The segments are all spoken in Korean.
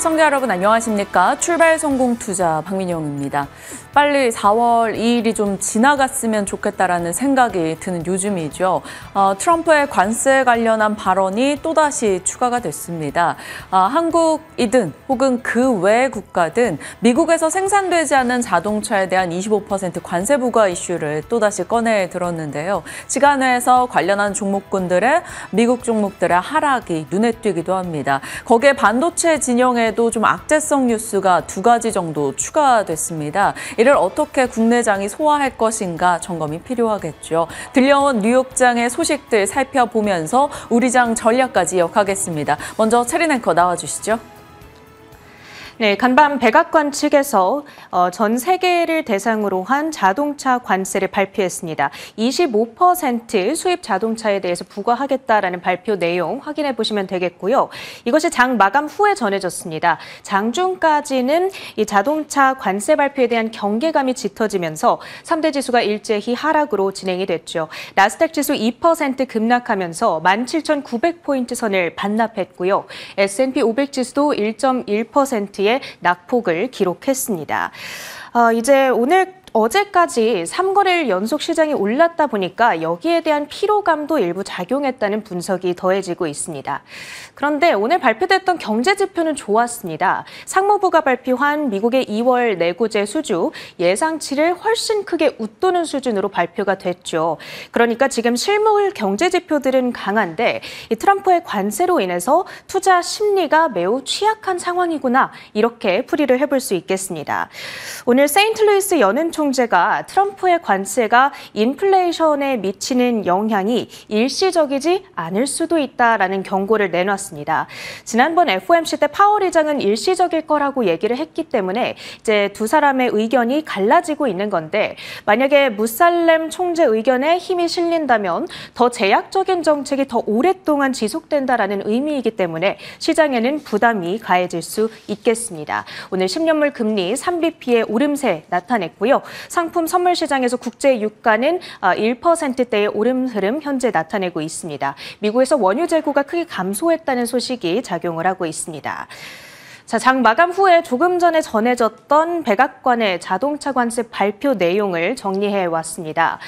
시청자 여러분 안녕하십니까? 출발 성공 투자 박민영입니다. 빨리 4월 2일이 좀 지나갔으면 좋겠다라는 생각이 드는 요즘이죠. 트럼프의 관세 관련한 발언이 또다시 추가가 됐습니다. 한국이든 혹은 그 외 국가든 미국에서 생산되지 않는 자동차에 대한 25% 관세 부과 이슈를 또다시 꺼내 들었는데요. 시간외에서 관련한 종목군들의 미국 종목들의 하락이 눈에 띄기도 합니다. 거기에 반도체 진영에도 좀 악재성 뉴스가 2가지 정도 추가됐습니다. 이를 어떻게 국내장이 소화할 것인가 점검이 필요하겠죠. 들려온 뉴욕장의 소식들 살펴보면서 우리 장 전략까지 이어가겠습니다. 먼저 체린 앵커 나와주시죠. 네, 간밤 백악관 측에서 전 세계를 대상으로 한 자동차 관세를 발표했습니다. 25% 수입 자동차에 대해서 부과하겠다라는 발표 내용 확인해 보시면 되겠고요. 이것이 장 마감 후에 전해졌습니다. 장중까지는 이 자동차 관세 발표에 대한 경계감이 짙어지면서 3대 지수가 일제히 하락으로 진행이 됐죠. 나스닥 지수 2% 급락하면서 17,900포인트 선을 반납했고요. S&P 500 지수도 1.1%의 낙폭을 기록했습니다. 이제 어제까지 3거래일 연속 시장이 올랐다 보니까 여기에 대한 피로감도 일부 작용했다는 분석이 더해지고 있습니다. 그런데 오늘 발표됐던 경제 지표는 좋았습니다. 상무부가 발표한 미국의 2월 내구재 수주 예상치를 훨씬 크게 웃도는 수준으로 발표가 됐죠. 그러니까 지금 실물 경제 지표들은 강한데 이 트럼프의 관세로 인해서 투자 심리가 매우 취약한 상황이구나 이렇게 풀이를 해볼 수 있겠습니다. 오늘 세인트루이스 연은 총재가 트럼프의 관세가 인플레이션에 미치는 영향이 일시적이지 않을 수도 있다라는 경고를 내놨습니다. 지난번 FOMC 때 파월 의장은 일시적일 거라고 얘기를 했기 때문에 이제 두 사람의 의견이 갈라지고 있는 건데 만약에 무살렘 총재 의견에 힘이 실린다면 더 제약적인 정책이 더 오랫동안 지속된다라는 의미이기 때문에 시장에는 부담이 가해질 수 있겠습니다. 오늘 10년물 금리 3bp의 오름세 나타냈고요. 상품 선물 시장에서 국제 유가는 1%대의 오름 흐름 현재 나타내고 있습니다. 미국에서 원유 재고가 크게 감소했다는 소식이 작용을 하고 있습니다. 자, 장 마감 후에 조금 전에 전해졌던 백악관의 자동차 관세 발표 내용을 정리해 왔습니다.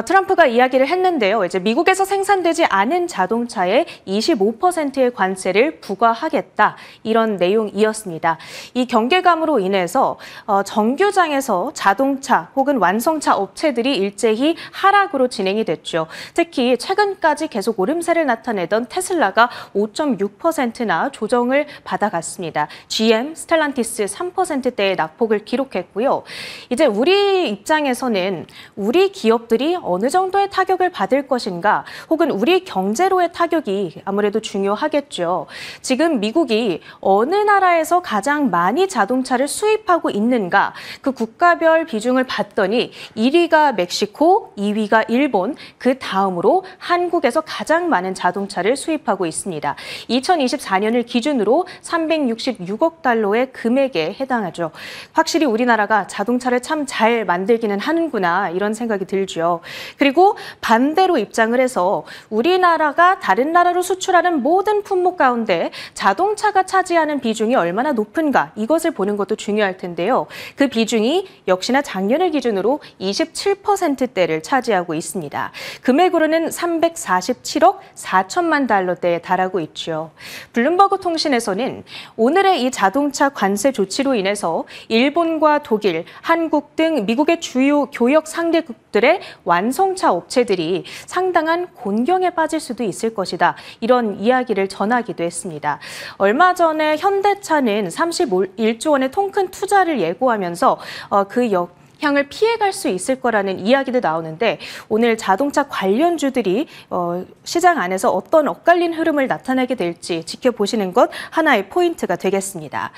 트럼프가 이야기를 했는데요. 이제 미국에서 생산되지 않은 자동차에 25%의 관세를 부과하겠다. 이런 내용이었습니다. 이 경계감으로 인해서 정규장에서 자동차 혹은 완성차 업체들이 일제히 하락으로 진행이 됐죠. 특히 최근까지 계속 오름세를 나타내던 테슬라가 5.6%나 조정을 받아갔습니다. GM, 스텔란티스 3%대의 낙폭을 기록했고요. 이제 우리 입장에서는 우리 기업들이 어느 정도의 타격을 받을 것인가 혹은 우리 경제로의 타격이 아무래도 중요하겠죠. 지금 미국이 어느 나라에서 가장 많이 자동차를 수입하고 있는가 그 국가별 비중을 봤더니 1위가 멕시코, 2위가 일본, 그 다음으로 한국에서 가장 많은 자동차를 수입하고 있습니다. 2024년을 기준으로 366억 달러의 금액에 해당하죠. 확실히 우리나라가 자동차를 참 잘 만들기는 하는구나 이런 생각이 들죠. 그리고 반대로 입장을 해서 우리나라가 다른 나라로 수출하는 모든 품목 가운데 자동차가 차지하는 비중이 얼마나 높은가 이것을 보는 것도 중요할 텐데요. 그 비중이 역시나 작년을 기준으로 27%대를 차지하고 있습니다. 금액으로는 347억 4천만 달러대에 달하고 있죠. 블룸버그 통신에서는 오늘의 이 자동차 관세 조치로 인해서 일본과 독일, 한국 등 미국의 주요 교역 상대국들의 완성차 업체들이 상당한 곤경에 빠질 수도 있을 것이다. 이런 이야기를 전하기도 했습니다. 얼마 전에 현대차는 31조 원의 통큰 투자를 예고하면서 그 영향을 피해갈 수 있을 거라는 이야기도 나오는데 오늘 자동차 관련주들이 시장 안에서 어떤 엇갈린 흐름을 나타내게 될지 지켜보시는 것 하나의 포인트가 되겠습니다.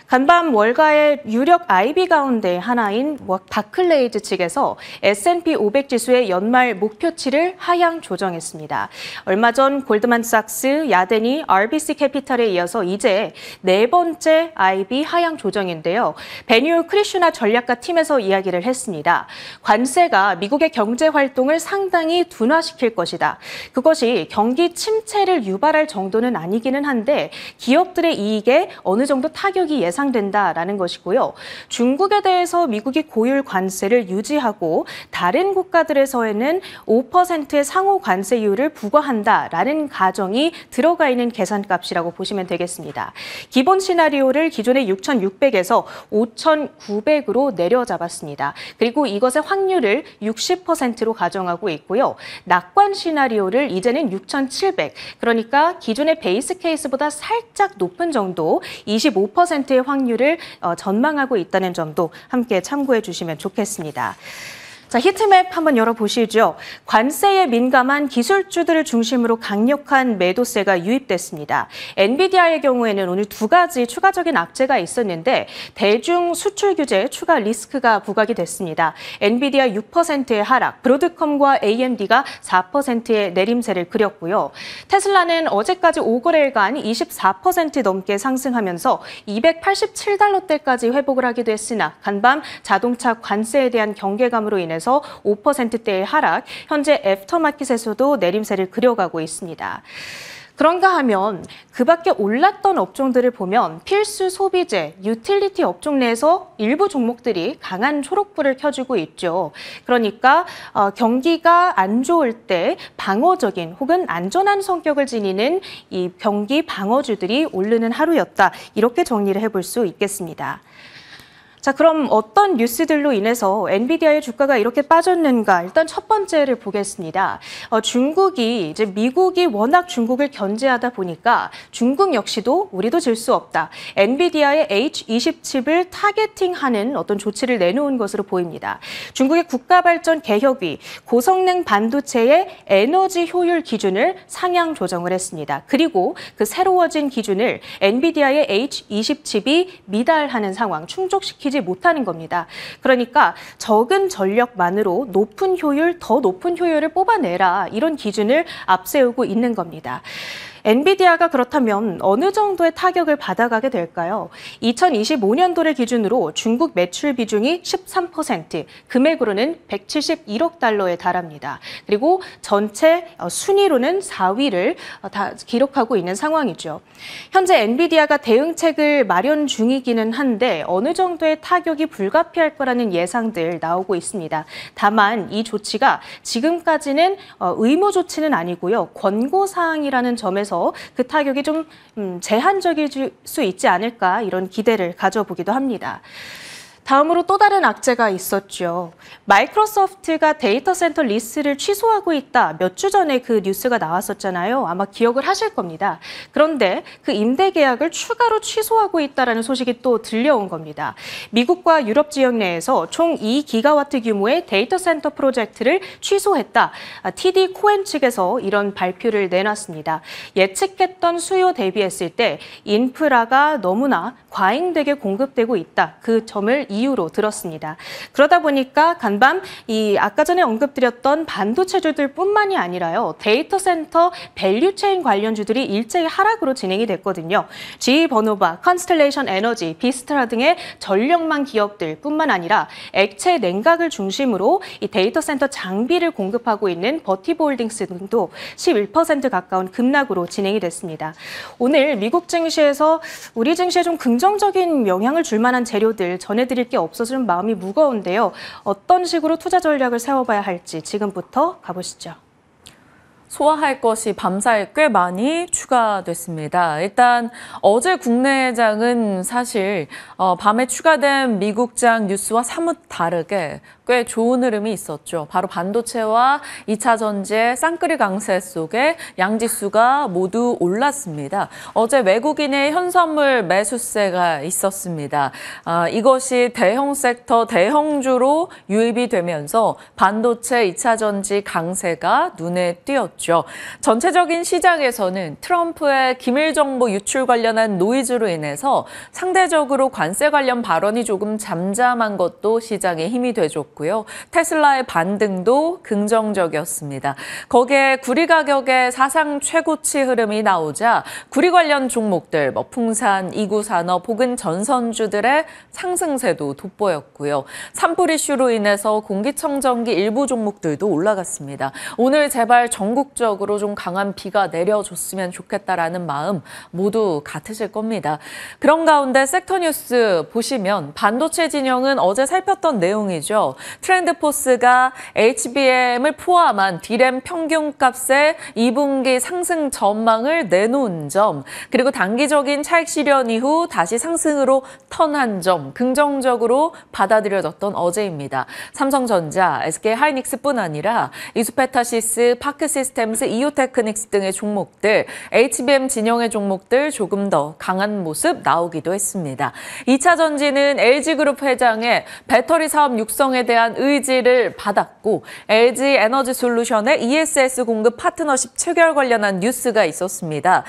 간밤 월가의 유력 IB 가운데 하나인 바클레이즈 측에서 S&P 500 지수의 연말 목표치를 하향 조정했습니다. 얼마 전 골드만삭스, 야데니, RBC 캐피탈에 이어서 이제 네 번째 IB 하향 조정인데요. 베뉴 크리슈나 전략가 팀에서 이야기를 했습니다. 관세가 미국의 경제 활동을 상당히 둔화시킬 것이다. 그것이 경기 침체를 유발할 정도는 아니기는 한데 기업들의 이익에 어느 정도 타격이 예상된다라는 것이고요. 중국에 대해서 미국이 고율 관세를 유지하고 다른 국가들에서에는 5%의 상호 관세율을 부과한다라는 가정이 들어가 있는 계산값이라고 보시면 되겠습니다. 기본 시나리오를 기존의 6,600에서 5,900으로 내려잡았습니다. 그리고 이것의 확률을 60%로 가정하고 있고요. 낙관 시나리오를 이제는 6,700, 그러니까 기존의 베이스 케이스보다 살짝 높은 정도 25%의 확률을 전망하고 있다는 점도 함께 참고해 주시면 좋겠습니다. 자, 히트맵 한번 열어보시죠. 관세에 민감한 기술주들을 중심으로 강력한 매도세가 유입됐습니다. 엔비디아의 경우에는 오늘 두 가지 추가적인 악재가 있었는데 대중 수출 규제 추가 리스크가 부각이 됐습니다. 엔비디아 6%의 하락, 브로드컴과 AMD가 4%의 내림세를 그렸고요. 테슬라는 어제까지 5거래일간 24% 넘게 상승하면서 287달러대까지 회복을 하기도 했으나 간밤 자동차 관세에 대한 경계감으로 인해 5%대의 하락, 현재 애프터마켓에서도 내림세를 그려가고 있습니다. 그런가 하면 그 밖에 올랐던 업종들을 보면 필수 소비재, 유틸리티 업종 내에서 일부 종목들이 강한 초록불을 켜주고 있죠. 그러니까 경기가 안 좋을 때 방어적인 혹은 안전한 성격을 지니는 이 경기 방어주들이 오르는 하루였다. 이렇게 정리를 해볼 수 있겠습니다. 자, 그럼 어떤 뉴스들로 인해서 엔비디아의 주가가 이렇게 빠졌는가? 일단 첫 번째를 보겠습니다. 중국이 이제 미국이 워낙 중국을 견제하다 보니까 중국 역시도 우리도 질 수 없다. 엔비디아의 H20 칩을 타겟팅하는 어떤 조치를 내놓은 것으로 보입니다. 중국의 국가발전개혁위 고성능 반도체의 에너지 효율 기준을 상향 조정을 했습니다. 그리고 그 새로워진 기준을 엔비디아의 H20 칩이 미달하는 상황, 충족시키지 못하는 겁니다. 그러니까 적은 전력만으로 높은 효율, 더 높은 효율을 뽑아내라, 이런 기준을 앞세우고 있는 겁니다. 엔비디아가 그렇다면 어느 정도의 타격을 받아가게 될까요? 2025년도를 기준으로 중국 매출 비중이 13%, 금액으로는 171억 달러에 달합니다. 그리고 전체 순위로는 4위를 다 기록하고 있는 상황이죠. 현재 엔비디아가 대응책을 마련 중이기는 한데 어느 정도의 타격이 불가피할 거라는 예상들 나오고 있습니다. 다만 이 조치가 지금까지는 의무 조치는 아니고요. 권고사항이라는 점에서 그 타격이 좀 제한적일 수 있지 않을까, 이런 기대를 가져보기도 합니다. 다음으로 또 다른 악재가 있었죠. 마이크로소프트가 데이터 센터 리스를 취소하고 있다. 몇 주 전에 그 뉴스가 나왔었잖아요. 아마 기억을 하실 겁니다. 그런데 그 임대 계약을 추가로 취소하고 있다는 소식이 또 들려온 겁니다. 미국과 유럽 지역 내에서 총 2기가와트 규모의 데이터 센터 프로젝트를 취소했다. TD 코엔 측에서 이런 발표를 내놨습니다. 예측했던 수요 대비했을 때 인프라가 너무나 과잉되게 공급되고 있다. 그 점을 이유로 들었습니다. 그러다 보니까 간밤 아까 전에 언급드렸던 반도체주들 뿐만이 아니라요. 데이터 센터 밸류체인 관련주들이 일제히 하락으로 진행이 됐거든요. GE 버노바, 컨스텔레이션 에너지, 비스트라 등의 전력망 기업들 뿐만 아니라 액체 냉각을 중심으로 이 데이터 센터 장비를 공급하고 있는 버티볼딩스 등도 11% 가까운 급락으로 진행이 됐습니다. 오늘 미국 증시에서 우리 증시에 좀 긍정적인 영향을 줄 만한 재료들 전해드릴 게 없어서 좀 마음이 무거운데요. 어떤 식으로 투자 전략을 세워봐야 할지 지금부터 가보시죠. 소화할 것이 밤사이 꽤 많이 추가됐습니다. 일단 어제 국내장은 사실 밤에 추가된 미국장 뉴스와 사뭇 다르게 꽤 좋은 흐름이 있었죠. 바로 반도체와 2차 전지의 쌍끌이 강세 속에 양지수가 모두 올랐습니다. 어제 외국인의 현선물 매수세가 있었습니다. 이것이 대형 섹터, 대형주로 유입이 되면서 반도체 2차 전지 강세가 눈에 띄었죠. 나왔죠. 전체적인 시장에서는 트럼프의 기밀 정보 유출 관련한 노이즈로 인해서 상대적으로 관세 관련 발언이 조금 잠잠한 것도 시장에 힘이 돼줬고요. 테슬라의 반등도 긍정적이었습니다. 거기에 구리 가격의 사상 최고치 흐름이 나오자 구리 관련 종목들, 풍산, 이구산업 혹은 전선주들의 상승세도 돋보였고요. 산불 이슈로 인해서 공기청정기 일부 종목들도 올라갔습니다. 오늘 제발 전국적으로 좀 강한 비가 내려줬으면 좋겠다라는 마음 모두 같으실 겁니다. 그런 가운데 섹터 뉴스 보시면 반도체 진영은 어제 살폈던 내용이죠. 트렌드포스가 HBM을 포함한 D램 평균값의 2분기 상승 전망을 내놓은 점, 그리고 단기적인 차익 실현 이후 다시 상승으로 턴한 점 긍정적으로 받아들여졌던 어제입니다. 삼성전자, SK하이닉스뿐 아니라 이수페타시스, 파크시스템스, 이오테크닉스 등의 종목들, HBM 진영의 종목들 조금 더 강한 모습 나오기도 했습니다. 2차 전지는 LG그룹 회장의 배터리 사업 육성에 대한 의지를 받았고 LG에너지솔루션의 ESS 공급 파트너십 체결 관련한 뉴스가 있었습니다.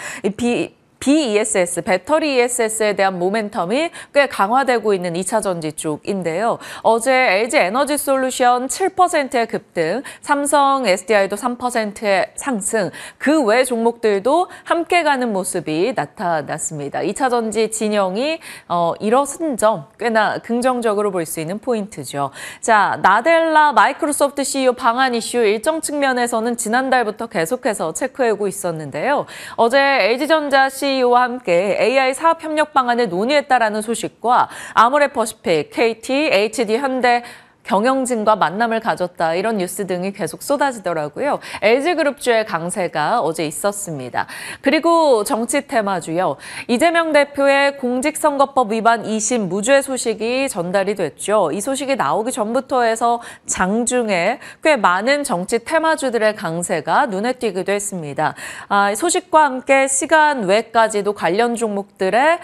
BESS, 배터리 ESS에 대한 모멘텀이 꽤 강화되고 있는 2차 전지 쪽인데요. 어제 LG에너지솔루션 7%의 급등, 삼성 SDI도 3%의 상승, 그 외 종목들도 함께 가는 모습이 나타났습니다. 2차 전지 진영이 일어선 점 꽤나 긍정적으로 볼 수 있는 포인트죠. 자, 나델라 마이크로소프트 CEO 방한 이슈 일정 측면에서는 지난달부터 계속해서 체크하고 있었는데요. 어제 LG전자 CEO와 함께 AI 사업 협력 방안을 논의했다라는 소식과 아모레퍼시픽, KT, HD 현대 경영진과 만남을 가졌다 이런 뉴스 등이 계속 쏟아지더라고요. LG그룹주의 강세가 어제 있었습니다. 그리고 정치 테마주요. 이재명 대표의 공직선거법 위반 2심 무죄 소식이 전달이 됐죠. 이 소식이 나오기 전부터 해서 장중에 꽤 많은 정치 테마주들의 강세가 눈에 띄기도 했습니다. 소식과 함께 시간 외까지도 관련 종목들의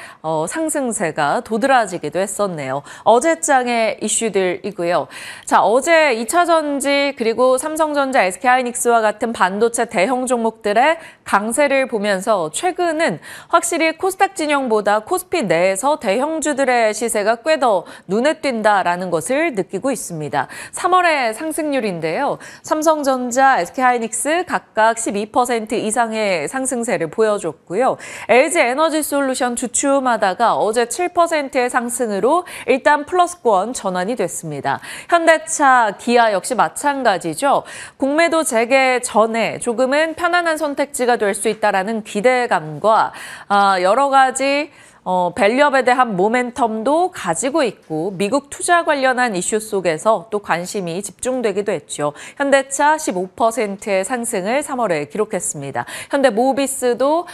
상승세가 도드라지기도 했었네요. 어제장의 이슈들이고요. 자, 어제 2차 전지 그리고 삼성전자, SK하이닉스와 같은 반도체 대형 종목들의 강세를 보면서 최근은 확실히 코스닥 진영보다 코스피 내에서 대형주들의 시세가 꽤 더 눈에 띈다라는 것을 느끼고 있습니다. 3월의 상승률인데요. 삼성전자, SK하이닉스 각각 12% 이상의 상승세를 보여줬고요. LG에너지솔루션 주춤하다가 어제 7%의 상승으로 일단 플러스권 전환이 됐습니다. 현대차, 기아 역시 마찬가지죠. 공매도 재개 전에 조금은 편안한 선택지가 될 수 있다라는 기대감과 여러 가지 밸류업에 대한 모멘텀도 가지고 있고 미국 투자 관련한 이슈 속에서 또 관심이 집중되기도 했죠. 현대차 15%의 상승을 3월에 기록했습니다. 현대모비스도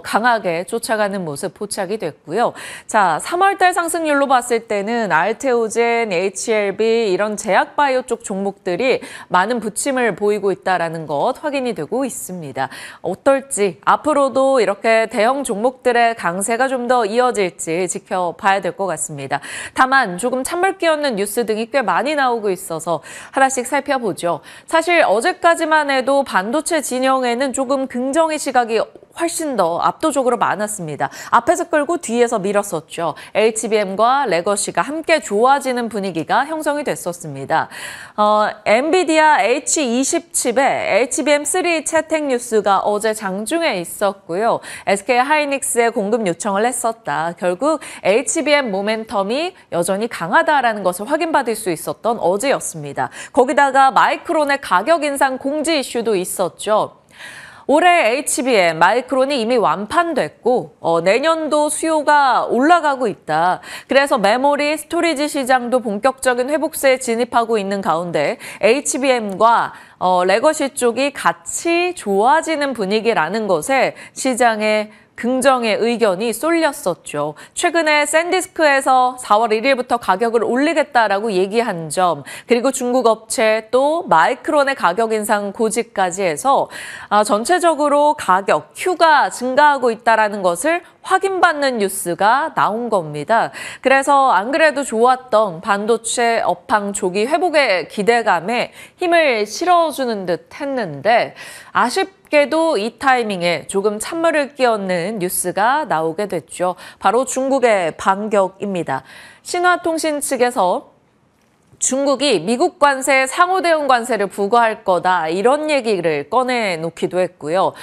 강하게 쫓아가는 모습 포착이 됐고요. 자, 3월달 상승률로 봤을 때는 알테오젠, HLB 이런 제약바이오 쪽 종목들이 많은 부침을 보이고 있다는 것 확인이 되고 있습니다. 어떨지 앞으로도 이렇게 대형 종목들의 강세가 좀 더 이어질지 지켜봐야 될 것 같습니다. 다만 조금 찬물기 없는 뉴스 등이 꽤 많이 나오고 있어서 하나씩 살펴보죠. 사실 어제까지만 해도 반도체 진영에는 조금 긍정의 시각이 훨씬 더 압도적으로 많았습니다. 앞에서 끌고 뒤에서 밀었었죠. HBM과 레거시가 함께 좋아지는 분위기가 형성이 됐었습니다. 엔비디아 H20 칩에 HBM3 채택 뉴스가 어제 장중에 있었고요. SK하이닉스에 공급 요청을 했었다. 결국 HBM 모멘텀이 여전히 강하다라는 것을 확인받을 수 있었던 어제였습니다. 거기다가 마이크론의 가격 인상 공지 이슈도 있었죠. 올해 HBM, 마이크론이 이미 완판됐고 내년도 수요가 올라가고 있다. 그래서 메모리, 스토리지 시장도 본격적인 회복세에 진입하고 있는 가운데 HBM과 레거시 쪽이 같이 좋아지는 분위기라는 것에 시장에 긍정의 의견이 쏠렸었죠. 최근에 샌디스크에서 4월 1일부터 가격을 올리겠다라고 얘기한 점, 그리고 중국 업체 또 마이크론의 가격 인상 고지까지 해서 전체적으로 가격, Q가 증가하고 있다는 것을 확인받는 뉴스가 나온 겁니다. 그래서 안 그래도 좋았던 반도체 업황 조기 회복의 기대감에 힘을 실어주는 듯 했는데 아쉽게도 이 타이밍에 조금 찬물을 끼얹는 뉴스가 나오게 됐죠. 바로 중국의 반격입니다. 신화통신 측에서 중국이 미국 관세에 상호 대응 관세를 부과할 거다 이런 얘기를 꺼내놓기도 했고요.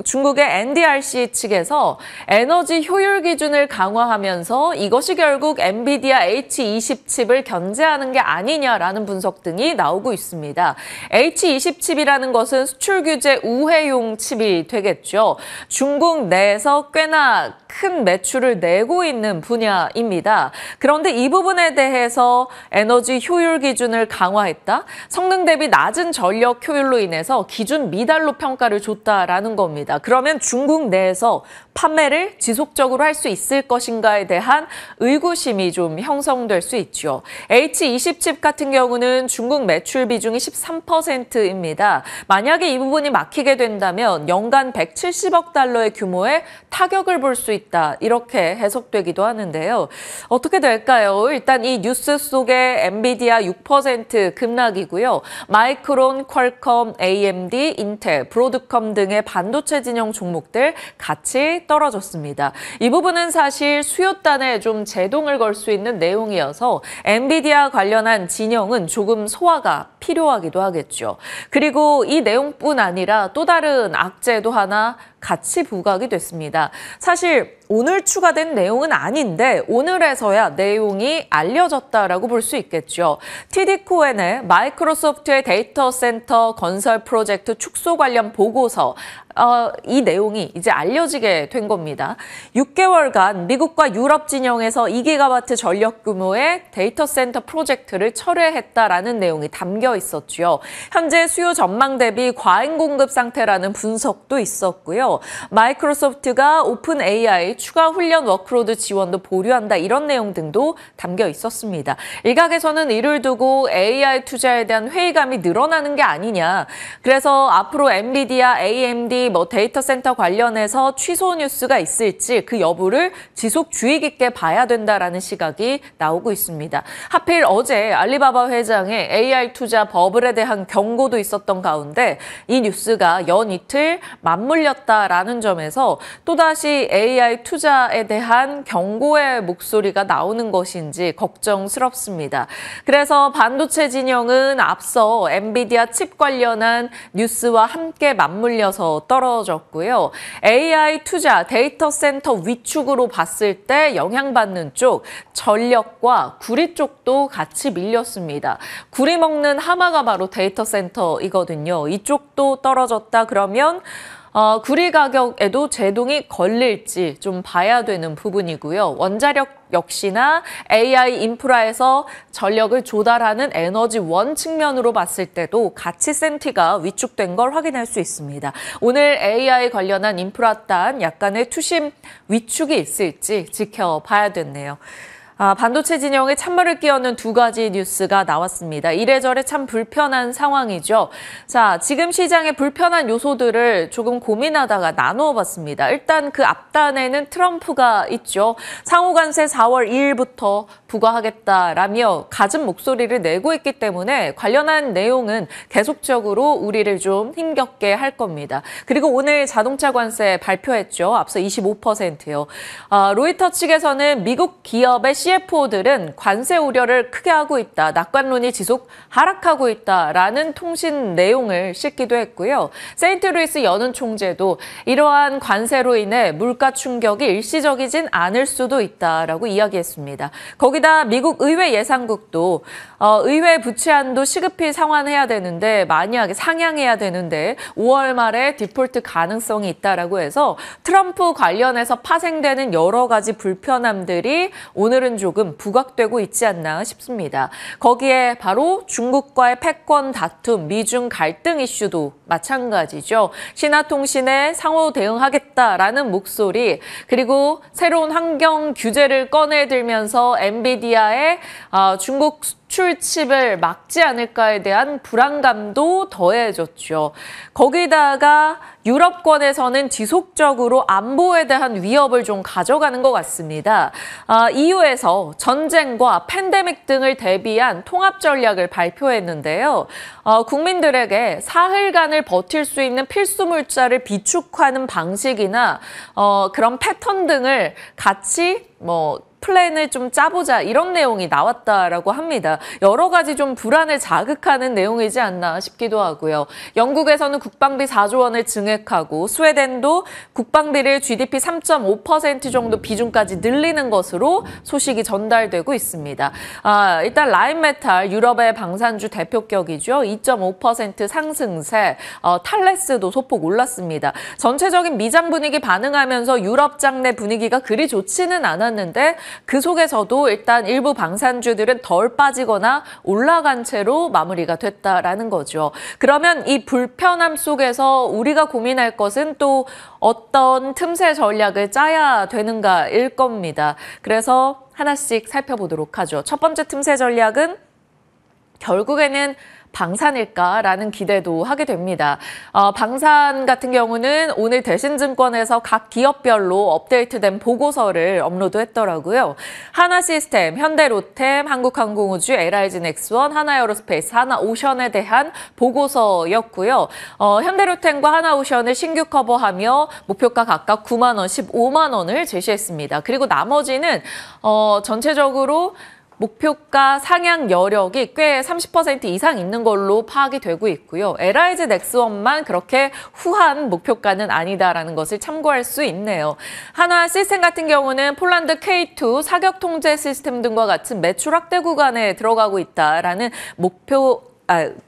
중국의 NDRC 측에서 에너지 효율 기준을 강화하면서 이것이 결국 엔비디아 H20 칩을 견제하는 게 아니냐라는 분석 등이 나오고 있습니다. H20 칩이라는 것은 수출 규제 우회용 칩이 되겠죠. 중국 내에서 꽤나 큰 매출을 내고 있는 분야입니다. 그런데 이 부분에 대해서 에너지 효율 기준을 강화했다. 성능 대비 낮은 전력 효율로 인해서 기준 미달로 평가를 줬다라는 겁니다. 그러면 중국 내에서 판매를 지속적으로 할 수 있을 것인가에 대한 의구심이 좀 형성될 수 있죠. H20 칩 같은 경우는 중국 매출 비중이 13%입니다. 만약에 이 부분이 막히게 된다면 연간 170억 달러의 규모의 타격을 볼 수 있다. 이렇게 해석되기도 하는데요. 어떻게 될까요? 일단 이 뉴스 속에 엔비디아 6% 급락이고요. 마이크론, 퀄컴, AMD, 인텔, 브로드컴 등의 반도체 진영 종목들 같이 떨어졌습니다. 이 부분은 사실 수요단에 좀 제동을 걸 수 있는 내용이어서 엔비디아 관련한 진영은 조금 소화가 필요하기도 하겠죠. 그리고 이 내용뿐 아니라 또 다른 악재도 하나 같이 부각이 됐습니다. 사실 오늘 추가된 내용은 아닌데 오늘에서야 내용이 알려졌다라고 볼 수 있겠죠. TD코엔의 마이크로소프트의 데이터 센터 건설 프로젝트 축소 관련 보고서 이 내용이 이제 알려지게 된 겁니다. 6개월간 미국과 유럽 진영에서 2기가와트 전력 규모의 데이터 센터 프로젝트를 철회했다라는 내용이 담겨 있었죠. 현재 수요 전망 대비 과잉 공급 상태라는 분석도 있었고요. 마이크로소프트가 오픈 AI 추가 훈련 워크로드 지원도 보류한다 이런 내용 등도 담겨 있었습니다. 일각에서는 이를 두고 AI 투자에 대한 회의감이 늘어나는 게 아니냐. 그래서 앞으로 엔비디아, AMD, 데이터 센터 관련해서 취소 뉴스가 있을지 그 여부를 지속 주의 깊게 봐야 된다라는 시각이 나오고 있습니다. 하필 어제 알리바바 회장의 AI 투자 버블에 대한 경고도 있었던 가운데 이 뉴스가 연이틀 맞물렸다라는 점에서 또다시 AI 투자에 대한 경고의 목소리가 나오는 것인지 걱정스럽습니다. 그래서 반도체 진영은 앞서 엔비디아 칩 관련한 뉴스와 함께 맞물려서 떨어졌고요. AI 투자, 데이터 센터 위축으로 봤을 때 영향받는 쪽, 전력과 구리 쪽도 같이 밀렸습니다. 구리 먹는 하마가 바로 데이터 센터이거든요. 이쪽도 떨어졌다 그러면 구리 가격에도 제동이 걸릴지 좀 봐야 되는 부분이고요. 원자력 역시나 AI 인프라에서 전력을 조달하는 에너지원 측면으로 봤을 때도 같이 센티가 위축된 걸 확인할 수 있습니다. 오늘 AI 관련한 인프라단 약간의 투심 위축이 있을지 지켜봐야겠네요. 반도체 진영에 찬물을 끼얹는 두 가지 뉴스가 나왔습니다. 이래저래 참 불편한 상황이죠. 자, 지금 시장의 불편한 요소들을 조금 고민하다가 나누어 봤습니다. 일단 그 앞단에는 트럼프가 있죠. 상호관세 4월 2일부터 부과하겠다라며 갖은 목소리를 내고 있기 때문에 관련한 내용은 계속적으로 우리를 좀 힘겹게 할 겁니다. 그리고 오늘 자동차 관세 발표했죠. 앞서 25%요. 로이터 측에서는 미국 기업의 CFO들은 관세 우려를 크게 하고 있다. 낙관론이 지속 하락하고 있다라는 통신 내용을 싣기도 했고요. 세인트루이스 연은 총재도 이러한 관세로 인해 물가 충격이 일시적이진 않을 수도 있다라고 이야기했습니다. 거기다 미국 의회 예산국도 의회 부채한도 시급히 상환해야 되는데 만약에 상향해야 되는데 5월 말에 디폴트 가능성이 있다라고 해서 트럼프 관련해서 파생되는 여러 가지 불편함들이 오늘은 조금 부각되고 있지 않나 싶습니다. 거기에 바로 중국과의 패권 다툼, 미중 갈등 이슈도 마찬가지죠. 신화통신에 상호 대응하겠다라는 목소리, 그리고 새로운 환경 규제를 꺼내들면서 엔비디아의 중국 수출칩을 막지 않을까에 대한 불안감도 더해졌죠. 거기다가 유럽권에서는 지속적으로 안보에 대한 위협을 좀 가져가는 것 같습니다. EU에서 전쟁과 팬데믹 등을 대비한 통합 전략을 발표했는데요. 국민들에게 사흘간을 버틸 수 있는 필수 물자를 비축하는 방식이나 그런 패턴 등을 같이 플랜을 좀 짜보자 이런 내용이 나왔다라고 합니다. 여러 가지 좀 불안을 자극하는 내용이지 않나 싶기도 하고요. 영국에서는 국방비 4조 원을 증액하고 스웨덴도 국방비를 GDP 3.5% 정도 비중까지 늘리는 것으로 소식이 전달되고 있습니다. 일단 라인메탈 유럽의 방산주 대표격이죠. 2.5% 상승세, 탈레스도 소폭 올랐습니다. 전체적인 미장 분위기 반응하면서 유럽 장내 분위기가 그리 좋지는 않았는데 그 속에서도 일단 일부 방산주들은 덜 빠지거나 올라간 채로 마무리가 됐다라는 거죠. 그러면 이 불편함 속에서 우리가 고민할 것은 또 어떤 틈새 전략을 짜야 되는가일 겁니다. 그래서 하나씩 살펴보도록 하죠. 첫 번째 틈새 전략은 결국에는 방산일까라는 기대도 하게 됩니다. 방산 같은 경우는 오늘 대신증권에서 각 기업별로 업데이트된 보고서를 업로드했더라고요. 하나시스템, 현대로템, 한국항공우주, LIG넥스원, 하나에어로스페이스, 하나오션에 대한 보고서였고요. 현대로템과 하나오션을 신규 커버하며 목표가 각각 9만 원, 15만 원을 제시했습니다. 그리고 나머지는 전체적으로 목표가 상향 여력이 꽤 30% 이상 있는 걸로 파악이 되고 있고요. LIG 넥스원만 그렇게 후한 목표가는 아니다라는 것을 참고할 수 있네요. 하나 시스템 같은 경우는 폴란드 K2 사격 통제 시스템 등과 같은 매출 확대 구간에 들어가고 있다라는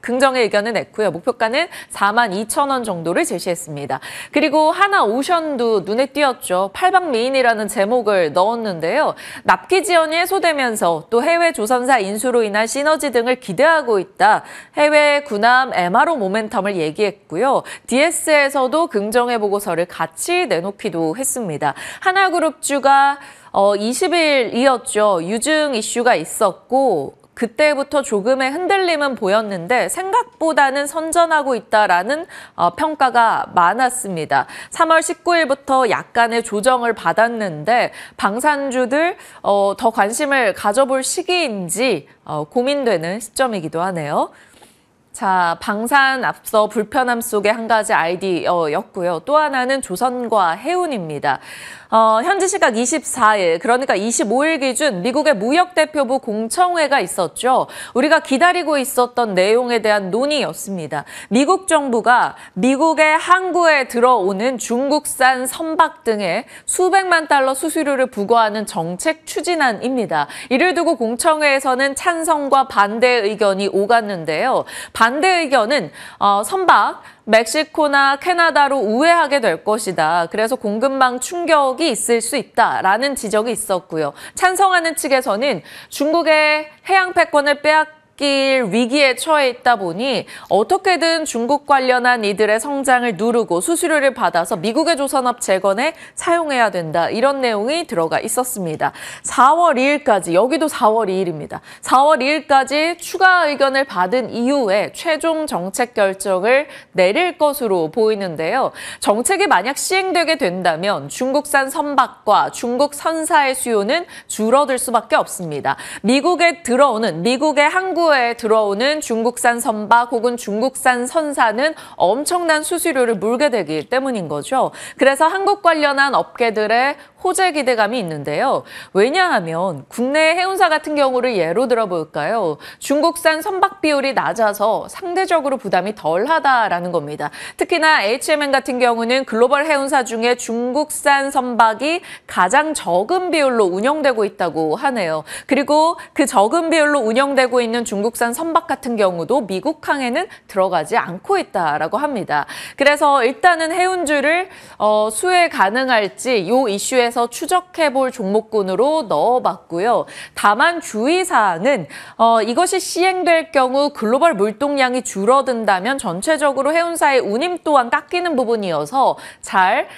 긍정의 의견을 냈고요. 목표가는 42,000원 정도를 제시했습니다. 그리고 하나오션도 눈에 띄었죠. 팔방미인이라는 제목을 넣었는데요. 납기 지원이 해소되면서 또 해외 조선사 인수로 인한 시너지 등을 기대하고 있다. 해외 군함 MRO 모멘텀을 얘기했고요. DS에서도 긍정의 보고서를 같이 내놓기도 했습니다. 하나그룹주가 20일이었죠. 유증 이슈가 있었고 그때부터 조금의 흔들림은 보였는데 생각보다는 선전하고 있다라는 평가가 많았습니다. 3월 19일부터 약간의 조정을 받았는데 방산주들 더 관심을 가져볼 시기인지 고민되는 시점이기도 하네요. 자, 방산 앞서 불편함 속의 한 가지 아이디어였고요. 또 하나는 조선과 해운입니다. 현지 시각 24일, 그러니까 25일 기준 미국의 무역대표부 공청회가 있었죠. 우리가 기다리고 있었던 내용에 대한 논의였습니다. 미국 정부가 미국의 항구에 들어오는 중국산 선박 등에 수백만 달러 수수료를 부과하는 정책 추진안입니다. 이를 두고 공청회에서는 찬성과 반대 의견이 오갔는데요. 반대 의견은 선박, 멕시코나 캐나다로 우회하게 될 것이다. 그래서 공급망 충격이 있을 수 있다라는 지적이 있었고요. 찬성하는 측에서는 중국의 해양 패권을 빼앗길 위기에 처해 있다 보니 어떻게든 중국 관련한 이들의 성장을 누르고 수수료를 받아서 미국의 조선업 재건에 사용해야 된다. 이런 내용이 들어가 있었습니다. 4월 2일까지, 여기도 4월 2일입니다. 4월 2일까지 추가 의견을 받은 이후에 최종 정책 결정을 내릴 것으로 보이는데요. 정책이 만약 시행되게 된다면 중국산 선박과 중국 선사의 수요는 줄어들 수밖에 없습니다. 미국의 항구에 들어오는 중국산 선박 혹은 중국산 선사는 엄청난 수수료를 물게 되기 때문인 거죠. 그래서 한국 관련한 업계들의 호재 기대감이 있는데요. 왜냐하면 국내 해운사 같은 경우를 예로 들어볼까요? 중국산 선박 비율이 낮아서 상대적으로 부담이 덜하다라는 겁니다. 특히나 HMN 같은 경우는 글로벌 해운사 중에 중국산 선박이 가장 적은 비율로 운영되고 있다고 하네요. 그리고 그 적은 비율로 운영되고 있는 중국산 선박 같은 경우도 미국항에는 들어가지 않고 있다라고 합니다. 그래서 일단은 해운주를 수혜 가능할지 이 이슈에서 시장에서 추적해볼 종목군으로 넣어봤고요. 다만 주의사항은 이것이 시행될 경우 글로벌 물동량이 줄어든다면 전체적으로 해운사의 운임 또한 깎이는 부분이어서 잘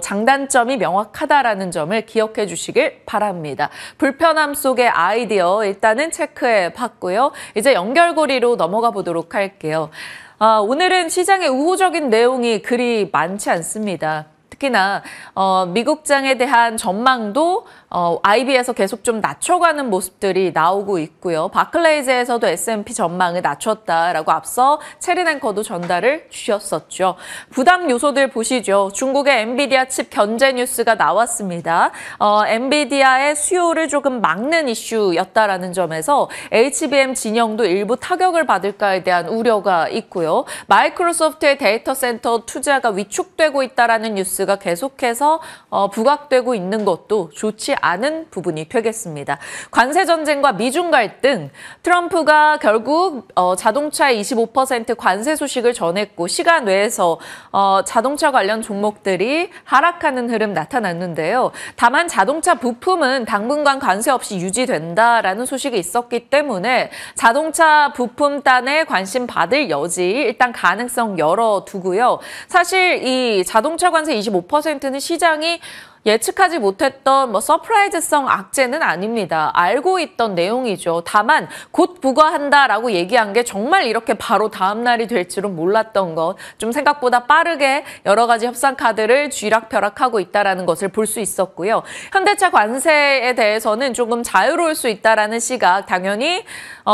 장단점이 명확하다라는 점을 기억해 주시길 바랍니다. 불편함 속의 아이디어 일단은 체크해 봤고요. 이제 연결고리로 넘어가 보도록 할게요. 오늘은 시장의 우호적인 내용이 그리 많지 않습니다. 특히나 미국장에 대한 전망도 IB에서 계속 좀 낮춰가는 모습들이 나오고 있고요. 바클레이즈에서도 S&P 전망을 낮췄다라고 앞서 체린 앵커도 전달을 주셨었죠. 부담 요소들 보시죠. 중국의 엔비디아 칩 견제 뉴스가 나왔습니다. 엔비디아의 수요를 조금 막는 이슈였다라는 점에서 HBM 진영도 일부 타격을 받을까에 대한 우려가 있고요. 마이크로소프트의 데이터 센터 투자가 위축되고 있다라는 뉴스가 계속해서 부각되고 있는 것도 좋지 않은 부분이 되겠습니다. 관세 전쟁과 미중 갈등, 트럼프가 결국 자동차의 25% 관세 소식을 전했고 시간 외에서 자동차 관련 종목들이 하락하는 흐름 나타났는데요. 다만 자동차 부품은 당분간 관세 없이 유지된다라는 소식이 있었기 때문에 자동차 부품단에 관심 받을 여지 일단 가능성 열어두고요. 사실 이 자동차 관세 25%는 시장이 예측하지 못했던 서프라이즈성 악재는 아닙니다. 알고 있던 내용이죠. 다만 곧 부과한다라고 얘기한 게 정말 이렇게 바로 다음 날이 될 줄은 몰랐던 것. 좀 생각보다 빠르게 여러 가지 협상 카드를 쥐락펴락하고 있다는 것을 볼 수 있었고요. 현대차 관세에 대해서는 조금 자유로울 수 있다는 시각. 당연히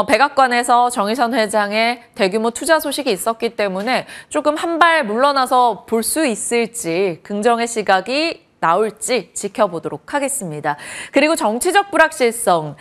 백악관에서 정의선 회장의 대규모 투자 소식이 있었기 때문에 조금 한 발 물러나서 볼 수 있을지 긍정의 시각이 나올지 지켜보도록 하겠습니다. 그리고 정치적 불확실성.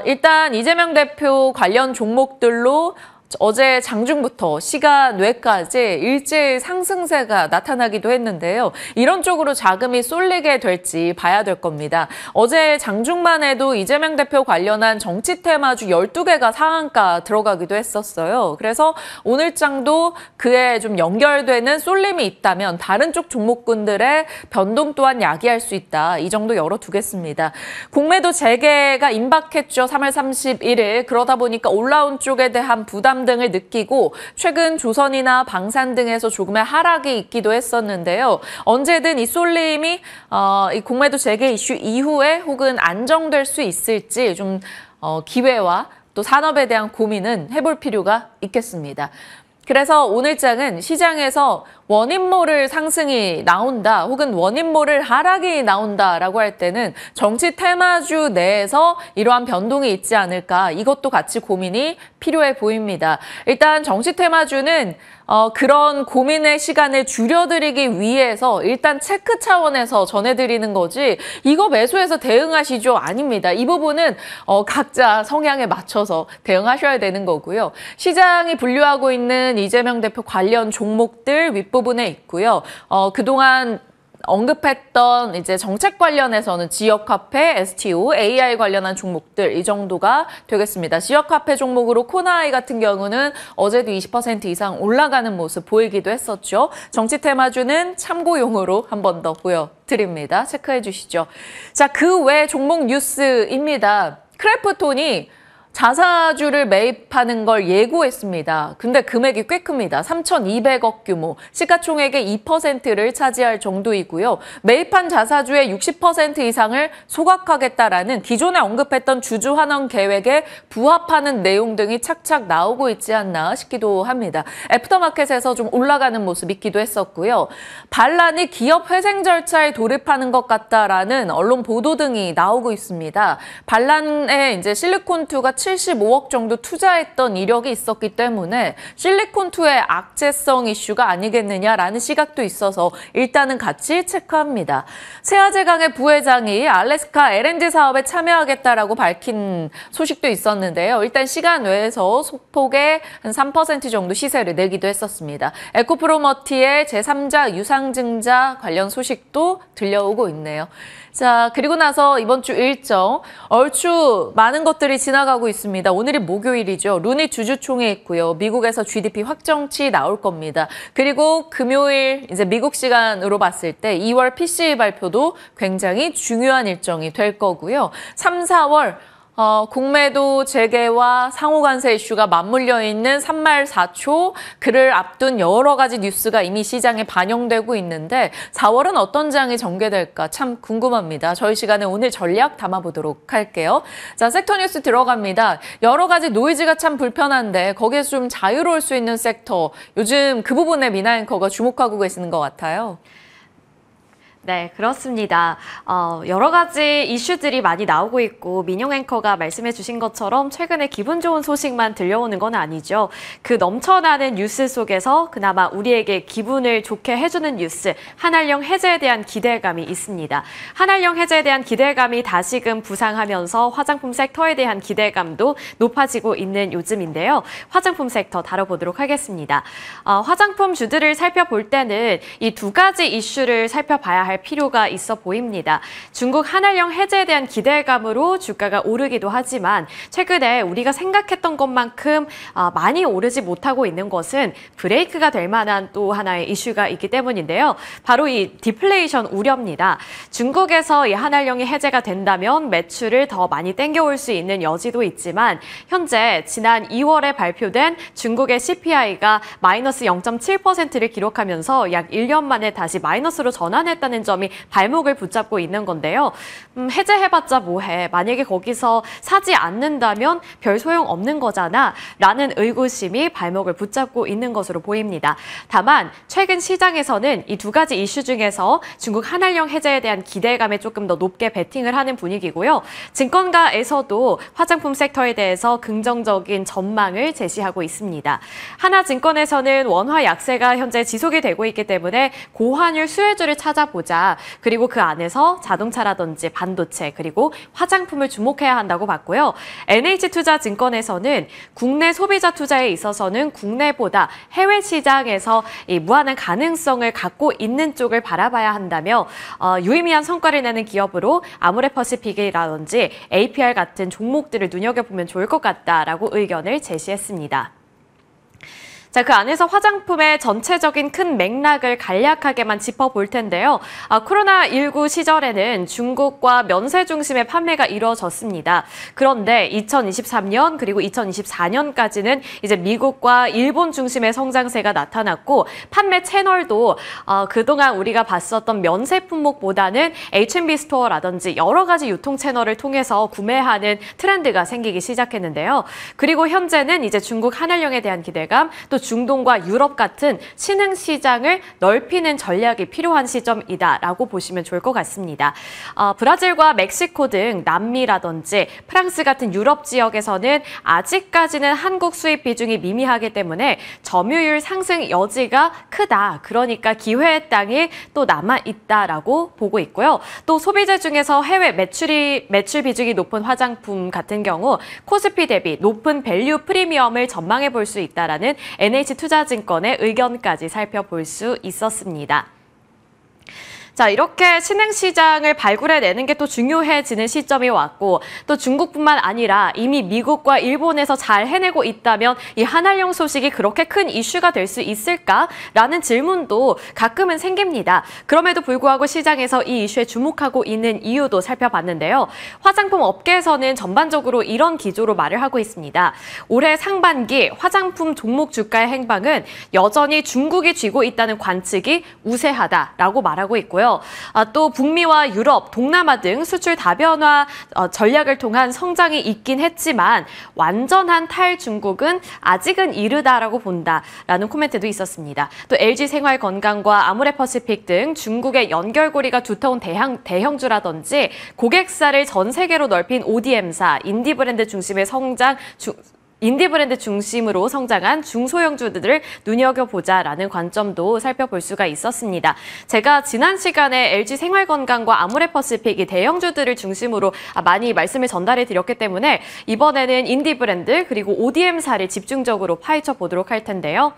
일단 이재명 대표 관련 종목들로 어제 장중부터 시간 외까지 일제히 상승세가 나타나기도 했는데요. 이런 쪽으로 자금이 쏠리게 될지 봐야 될 겁니다. 어제 장중만 해도 이재명 대표 관련한 정치 테마주 12개가 상한가 들어가기도 했었어요. 그래서 오늘장도 그에 좀 연결되는 쏠림이 있다면 다른 쪽 종목군들의 변동 또한 야기할 수 있다. 이 정도 열어두겠습니다. 공매도 재개가 임박했죠. 3월 31일. 그러다 보니까 올라온 쪽에 대한 부담 등을 느끼고 최근 조선이나 방산 등에서 조금의 하락이 있기도 했었는데요. 언제든 이 쏠림이 이 공매도 재개 이슈 이후에 혹은 안정될 수 있을지 좀 기회와 또 산업에 대한 고민은 해볼 필요가 있겠습니다. 그래서 오늘장은 시장에서 원인 모를 상승이 나온다 혹은 원인 모를 하락이 나온다라고 할 때는 정치 테마주 내에서 이러한 변동이 있지 않을까 이것도 같이 고민이 필요해 보입니다. 일단 정치 테마주는 그런 고민의 시간을 줄여드리기 위해서 일단 체크 차원에서 전해드리는 거지 이거 매수해서 대응하시죠? 아닙니다. 이 부분은 각자 성향에 맞춰서 대응하셔야 되는 거고요. 시장이 분류하고 있는 이재명 대표 관련 종목들 윗부분에 있고요. 그동안 언급했던 이제 정책 관련해서는 지역화폐, STO, AI 관련한 종목들 이 정도가 되겠습니다. 지역화폐 종목으로 코나이 같은 경우는 어제도 20% 이상 올라가는 모습 보이기도 했었죠. 정치 테마주는 참고용으로 한 번 더 보여드립니다. 체크해 주시죠. 자, 그 외 종목 뉴스입니다. 크래프톤이 자사주를 매입하는 걸 예고했습니다. 근데 금액이 꽤 큽니다. 3,200억 규모, 시가총액의 2%를 차지할 정도이고요. 매입한 자사주의 60% 이상을 소각하겠다라는 기존에 언급했던 주주 환원 계획에 부합하는 내용 등이 착착 나오고 있지 않나 싶기도 합니다. 애프터마켓에서 좀 올라가는 모습 있기도 했었고요. 반란이 기업 회생 절차에 돌입하는 것 같다라는 언론 보도 등이 나오고 있습니다. 반란에 이제 실리콘2가 75억 정도 투자했던 이력이 있었기 때문에 실리콘2의 악재성 이슈가 아니겠느냐라는 시각도 있어서 일단은 같이 체크합니다. 세아제강의 부회장이 알래스카 LNG 사업에 참여하겠다라고 밝힌 소식도 있었는데요. 일단 시간 외에서 소폭의 한 3% 정도 시세를 내기도 했었습니다. 에코프로머티의 제3자 유상증자 관련 소식도 들려오고 있네요. 자, 그리고 나서 이번 주 일정, 얼추 많은 것들이 지나가고 있습니다. 오늘이 목요일이죠. 루니 주주총회 있고요. 미국에서 GDP 확정치 나올 겁니다. 그리고 금요일 이제 미국 시간으로 봤을 때 2월 PCE 발표도 굉장히 중요한 일정이 될 거고요. 3, 4월 공매도 재개와 상호관세 이슈가 맞물려 있는 3말 4초, 그를 앞둔 여러 가지 뉴스가 이미 시장에 반영되고 있는데 4월은 어떤 장이 전개될까 참 궁금합니다. 저희 시간에 오늘 전략 담아보도록 할게요. 자, 섹터 뉴스 들어갑니다. 여러 가지 노이즈가 참 불편한데 거기에서 좀 자유로울 수 있는 섹터, 요즘 그 부분에 미나 앵커가 주목하고 계시는 것 같아요. 네, 그렇습니다. 여러 가지 이슈들이 많이 나오고 있고 민용 앵커가 말씀해 주신 것처럼 최근에 기분 좋은 소식만 들려오는 건 아니죠. 그 넘쳐나는 뉴스 속에서 그나마 우리에게 기분을 좋게 해주는 뉴스, 한알령 해제에 대한 기대감이 있습니다. 한알령 해제에 대한 기대감이 다시금 부상하면서 화장품 섹터에 대한 기대감도 높아지고 있는 요즘인데요. 화장품 섹터 다뤄보도록 하겠습니다. 화장품 주들을 살펴볼 때는 이 두 가지 이슈를 살펴봐야 할 필요가 있어 보입니다. 중국 한알령 해제에 대한 기대감으로 주가가 오르기도 하지만 최근에 우리가 생각했던 것만큼 많이 오르지 못하고 있는 것은 브레이크가 될 만한 또 하나의 이슈가 있기 때문인데요. 바로 이 디플레이션 우려입니다. 중국에서 이 한알령이 해제가 된다면 매출을 더 많이 땡겨올 수 있는 여지도 있지만 현재 지난 2월에 발표된 중국의 CPI가 마이너스 0.7%를 기록하면서 약 1년 만에 다시 마이너스로 전환했다는 점이 발목을 붙잡고 있는 건데요. 해제해봤자 뭐해. 만약에 거기서 사지 않는다면 별 소용 없는 거잖아. 라는 의구심이 발목을 붙잡고 있는 것으로 보입니다. 다만 최근 시장에서는 이 두 가지 이슈 중에서 중국 한알령 해제에 대한 기대감에 조금 더 높게 베팅을 하는 분위기고요. 증권가에서도 화장품 섹터에 대해서 긍정적인 전망을 제시하고 있습니다. 하나증권에서는 원화 약세가 현재 지속이 되고 있기 때문에 고환율 수혜주를 찾아보자. 그리고 그 안에서 자동차라든지 반도체 그리고 화장품을 주목해야 한다고 봤고요. NH투자증권에서는 국내 소비자 투자에 있어서는 국내보다 해외 시장에서 이 무한한 가능성을 갖고 있는 쪽을 바라봐야 한다며 유의미한 성과를 내는 기업으로 아모레퍼시픽이라든지 APR 같은 종목들을 눈여겨보면 좋을 것 같다라고 의견을 제시했습니다. 자, 그 안에서 화장품의 전체적인 큰 맥락을 간략하게만 짚어볼 텐데요. 코로나19 시절에는 중국과 면세 중심의 판매가 이루어졌습니다. 그런데 2023년 그리고 2024년까지는 이제 미국과 일본 중심의 성장세가 나타났고 판매 채널도 그동안 우리가 봤었던 면세 품목보다는 H&B 스토어라든지 여러 가지 유통 채널을 통해서 구매하는 트렌드가 생기기 시작했는데요. 그리고 현재는 이제 중국 한알령에 대한 기대감, 또 중동과 유럽 같은 신흥 시장을 넓히는 전략이 필요한 시점이다라고 보시면 좋을 것 같습니다. 브라질과 멕시코 등 남미라든지 프랑스 같은 유럽 지역에서는 아직까지는 한국 수입 비중이 미미하기 때문에 점유율 상승 여지가 크다. 그러니까 기회의 땅이 또 남아있다라고 보고 있고요. 또 소비재 중에서 해외 매출 비중이 높은 화장품 같은 경우 코스피 대비 높은 밸류 프리미엄을 전망해 볼 수 있다라는 NH투자증권의 의견까지 살펴볼 수 있었습니다. 자, 이렇게 신흥시장을 발굴해내는 게 또 중요해지는 시점이 왔고 또 중국뿐만 아니라 이미 미국과 일본에서 잘 해내고 있다면 이 한알령 소식이 그렇게 큰 이슈가 될 수 있을까라는 질문도 가끔은 생깁니다. 그럼에도 불구하고 시장에서 이 이슈에 주목하고 있는 이유도 살펴봤는데요. 화장품 업계에서는 전반적으로 이런 기조로 말을 하고 있습니다. 올해 상반기 화장품 종목 주가의 행방은 여전히 중국이 쥐고 있다는 관측이 우세하다라고 말하고 있고요. 또 북미와 유럽, 동남아 등 수출 다변화 전략을 통한 성장이 있긴 했지만 완전한 탈중국은 아직은 이르다라고 본다라는 코멘트도 있었습니다. 또 LG생활건강과 아모레퍼시픽 등 중국의 연결고리가 두터운 대형주라든지 고객사를 전 세계로 넓힌 ODM사, 인디브랜드 중심으로 성장한 중소형주들을 눈여겨보자라는 관점도 살펴볼 수가 있었습니다. 제가 지난 시간에 LG생활건강과 아모레퍼시픽이 대형주들을 중심으로 많이 말씀을 전달해 드렸기 때문에 이번에는 인디브랜드 그리고 ODM사를 집중적으로 파헤쳐 보도록 할 텐데요.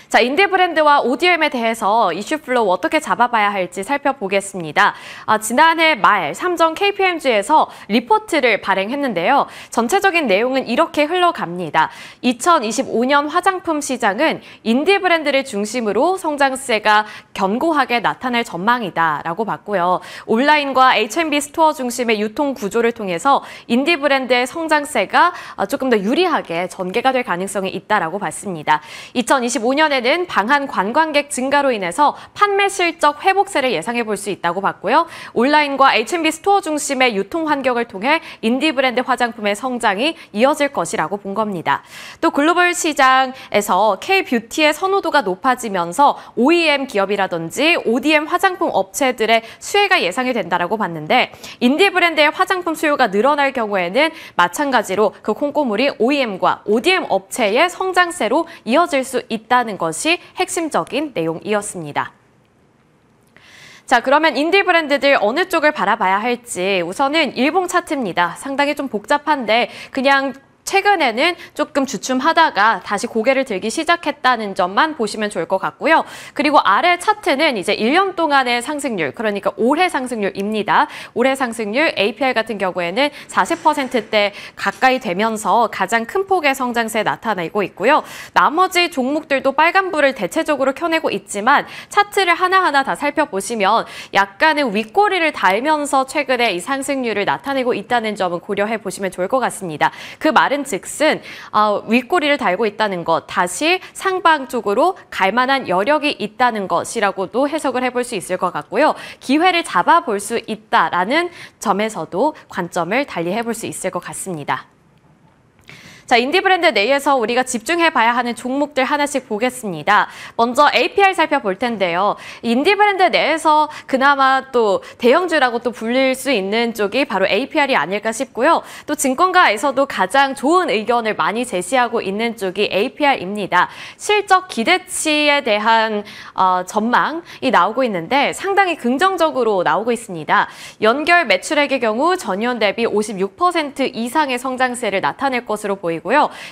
자, 인디 브랜드와 ODM에 대해서 이슈 플로우 어떻게 잡아봐야 할지 살펴보겠습니다. 지난해 말 삼성 KPMG에서 리포트를 발행했는데요. 전체적인 내용은 이렇게 흘러갑니다. 2025년 화장품 시장은 인디 브랜드를 중심으로 성장세가 견고하게 나타날 전망이다라고 봤고요. 온라인과 H&B 스토어 중심의 유통 구조를 통해서 인디 브랜드의 성장세가 조금 더 유리하게 전개가 될 가능성이 있다라고 봤습니다. 2025년에는 방한 관광객 증가로 인해서 판매 실적 회복세를 예상해 볼 수 있다고 봤고요. 온라인과 H&B 스토어 중심의 유통 환경을 통해 인디 브랜드 화장품의 성장이 이어질 것이라고 본 겁니다. 또 글로벌 시장에서 K-뷰티의 선호도가 높아지면서 OEM 기업이라든지 ODM 화장품 업체들의 수혜가 예상이 된다라고 봤는데 인디 브랜드의 화장품 수요가 늘어날 경우에는 마찬가지로 그 콩고물이 OEM과 ODM 업체의 성장세로 이어질 수 있다는 것이 핵심적인 내용이었습니다. 자, 그러면 인디 브랜드들 어느 쪽을 바라봐야 할지 우선은 일봉 차트입니다. 상당히 좀 복잡한데 그냥 최근에는 조금 주춤하다가 다시 고개를 들기 시작했다는 점만 보시면 좋을 것 같고요. 그리고 아래 차트는 이제 1년 동안의 상승률, 그러니까 올해 상승률입니다. 올해 상승률 APR 같은 경우에는 40%대 가까이 되면서 가장 큰 폭의 성장세 나타내고 있고요. 나머지 종목들도 빨간불을 대체적으로 켜내고 있지만 차트를 하나하나 다 살펴보시면 약간의 윗꼬리를 달면서 최근에 이 상승률을 나타내고 있다는 점은 고려해 보시면 좋을 것 같습니다. 그 말은 즉슨 윗꼬리를 달고 있다는 것, 다시 상방 쪽으로 갈 만한 여력이 있다는 것이라고도 해석을 해볼 수 있을 것 같고요. 기회를 잡아볼 수 있다라는 점에서도 관점을 달리 해볼 수 있을 것 같습니다. 자, 인디 브랜드 내에서 우리가 집중해봐야 하는 종목들 하나씩 보겠습니다. 먼저 APR 살펴볼 텐데요. 인디 브랜드 내에서 그나마 또 대형주라고 또 불릴 수 있는 쪽이 바로 APR이 아닐까 싶고요. 또 증권가에서도 가장 좋은 의견을 많이 제시하고 있는 쪽이 APR입니다. 실적 기대치에 대한 전망이 나오고 있는데 상당히 긍정적으로 나오고 있습니다. 연결 매출액의 경우 전년 대비 56% 이상의 성장세를 나타낼 것으로 보이고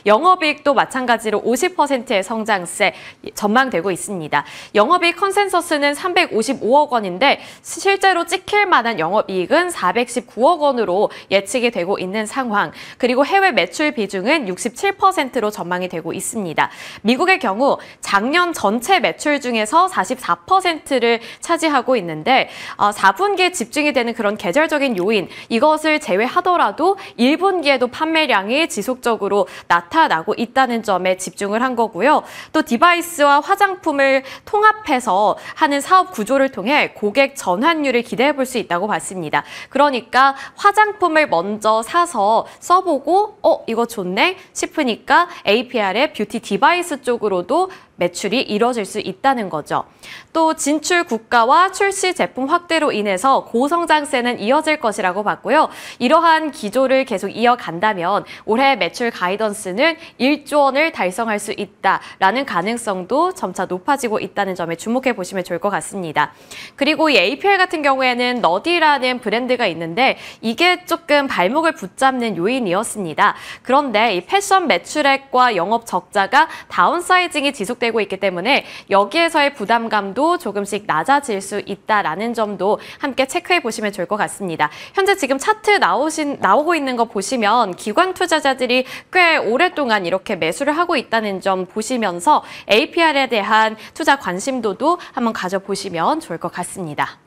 영업이익도 마찬가지로 50%의 성장세 전망되고 있습니다. 영업이익 컨센서스는 355억 원인데 실제로 찍힐 만한 영업이익은 419억 원으로 예측이 되고 있는 상황. 그리고 해외 매출 비중은 67%로 전망이 되고 있습니다. 미국의 경우 작년 전체 매출 중에서 44%를 차지하고 있는데 4분기에 집중이 되는 그런 계절적인 요인, 이것을 제외하더라도 1분기에도 판매량이 지속적으로 나타나고 있다는 점에 집중을 한 거고요. 또 디바이스와 화장품을 통합해서 하는 사업 구조를 통해 고객 전환율을 기대해 볼 수 있다고 봤습니다. 그러니까 화장품을 먼저 사서 써보고 이거 좋네 싶으니까 APR의 뷰티 디바이스 쪽으로도 매출이 이뤄질 수 있다는 거죠. 또 진출 국가와 출시 제품 확대로 인해서 고성장세는 이어질 것이라고 봤고요. 이러한 기조를 계속 이어간다면 올해 매출 가이던스는 1조 원을 달성할 수 있다라는 가능성도 점차 높아지고 있다는 점에 주목해 보시면 좋을 것 같습니다. 그리고 이 APR 같은 경우에는 너디라는 브랜드가 있는데 이게 조금 발목을 붙잡는 요인이었습니다. 그런데 이 패션 매출액과 영업 적자가 다운사이징이 지속되고 있기 때문에 여기에서의 부담감도 조금씩 낮아질 수 있다라는 점도 함께 체크해 보시면 좋을 것 같습니다. 현재 지금 차트 나오고 있는 거 보시면 기관 투자자들이 꽤 오랫동안 이렇게 매수를 하고 있다는 점 보시면서 APR에 대한 투자 관심도도 한번 가져보시면 좋을 것 같습니다.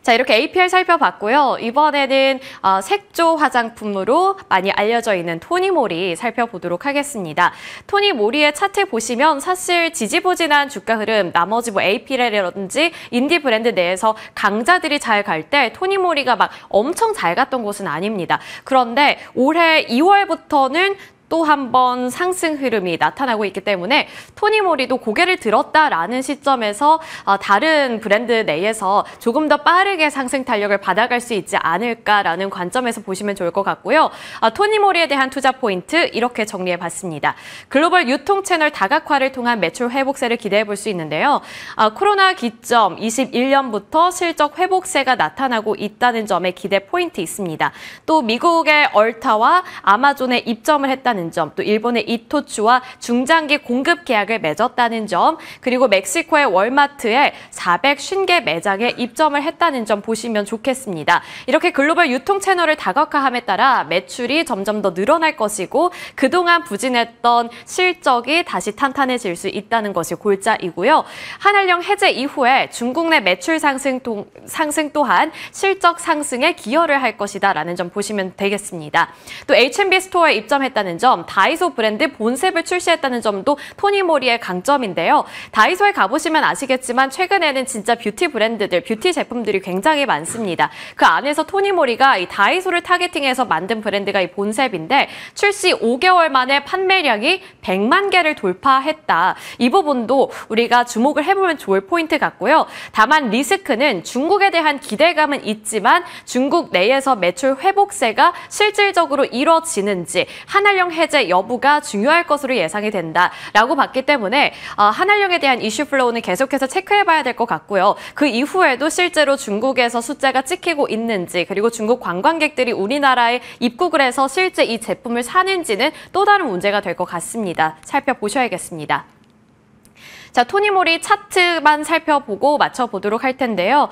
자, 이렇게 APR 살펴봤고요. 이번에는 색조 화장품으로 많이 알려져 있는 토니모리 살펴보도록 하겠습니다. 토니모리의 차트 보시면 사실 지지부진한 주가 흐름, 나머지 뭐 APR이라든지 인디 브랜드 내에서 강자들이 잘 갈 때 토니모리가 막 엄청 잘 갔던 곳은 아닙니다. 그런데 올해 2월부터는 또 한 번 상승 흐름이 나타나고 있기 때문에 토니모리도 고개를 들었다라는 시점에서 다른 브랜드 내에서 조금 더 빠르게 상승 탄력을 받아갈 수 있지 않을까라는 관점에서 보시면 좋을 것 같고요. 토니모리에 대한 투자 포인트 이렇게 정리해봤습니다. 글로벌 유통 채널 다각화를 통한 매출 회복세를 기대해 볼 수 있는데요. 코로나 기점 21년부터 실적 회복세가 나타나고 있다는 점에 기대 포인트 있습니다. 또 미국의 얼타와 아마존에 입점을 했다는 있다는 점, 또 일본의 이토츠와 중장기 공급 계약을 맺었다는 점, 그리고 멕시코의 월마트에 450개 매장에 입점을 했다는 점 보시면 좋겠습니다. 이렇게 글로벌 유통 채널을 다각화함에 따라 매출이 점점 더 늘어날 것이고 그동안 부진했던 실적이 다시 탄탄해질 수 있다는 것이 골자이고요. 한알령 해제 이후에 중국 내 매출 상승 또한 실적 상승에 기여를 할 것이다라는 점 보시면 되겠습니다. 또 H&B 스토어에 입점했다는 점, 다이소 브랜드 본셉을 출시했다는 점도 토니모리의 강점인데요. 다이소에 가보시면 아시겠지만 최근에는 진짜 뷰티 브랜드들, 뷰티 제품들이 굉장히 많습니다. 그 안에서 토니모리가 이 다이소를 타겟팅해서 만든 브랜드가 이 본셉인데 출시 5개월 만에 판매량이 100만 개를 돌파했다. 이 부분도 우리가 주목을 해보면 좋을 포인트 같고요. 다만 리스크는 중국에 대한 기대감은 있지만 중국 내에서 매출 회복세가 실질적으로 이뤄지는지 한알령 해제 여부가 중요할 것으로 예상이 된다라고 봤기 때문에 한알령에 대한 이슈 플로우는 계속해서 체크해봐야 될 것 같고요. 그 이후에도 실제로 중국에서 숫자가 찍히고 있는지 그리고 중국 관광객들이 우리나라에 입국을 해서 실제 이 제품을 사는지는 또 다른 문제가 될 것 같습니다. 살펴보셔야겠습니다. 자, 토니모리 차트만 살펴보고 맞춰보도록 할 텐데요.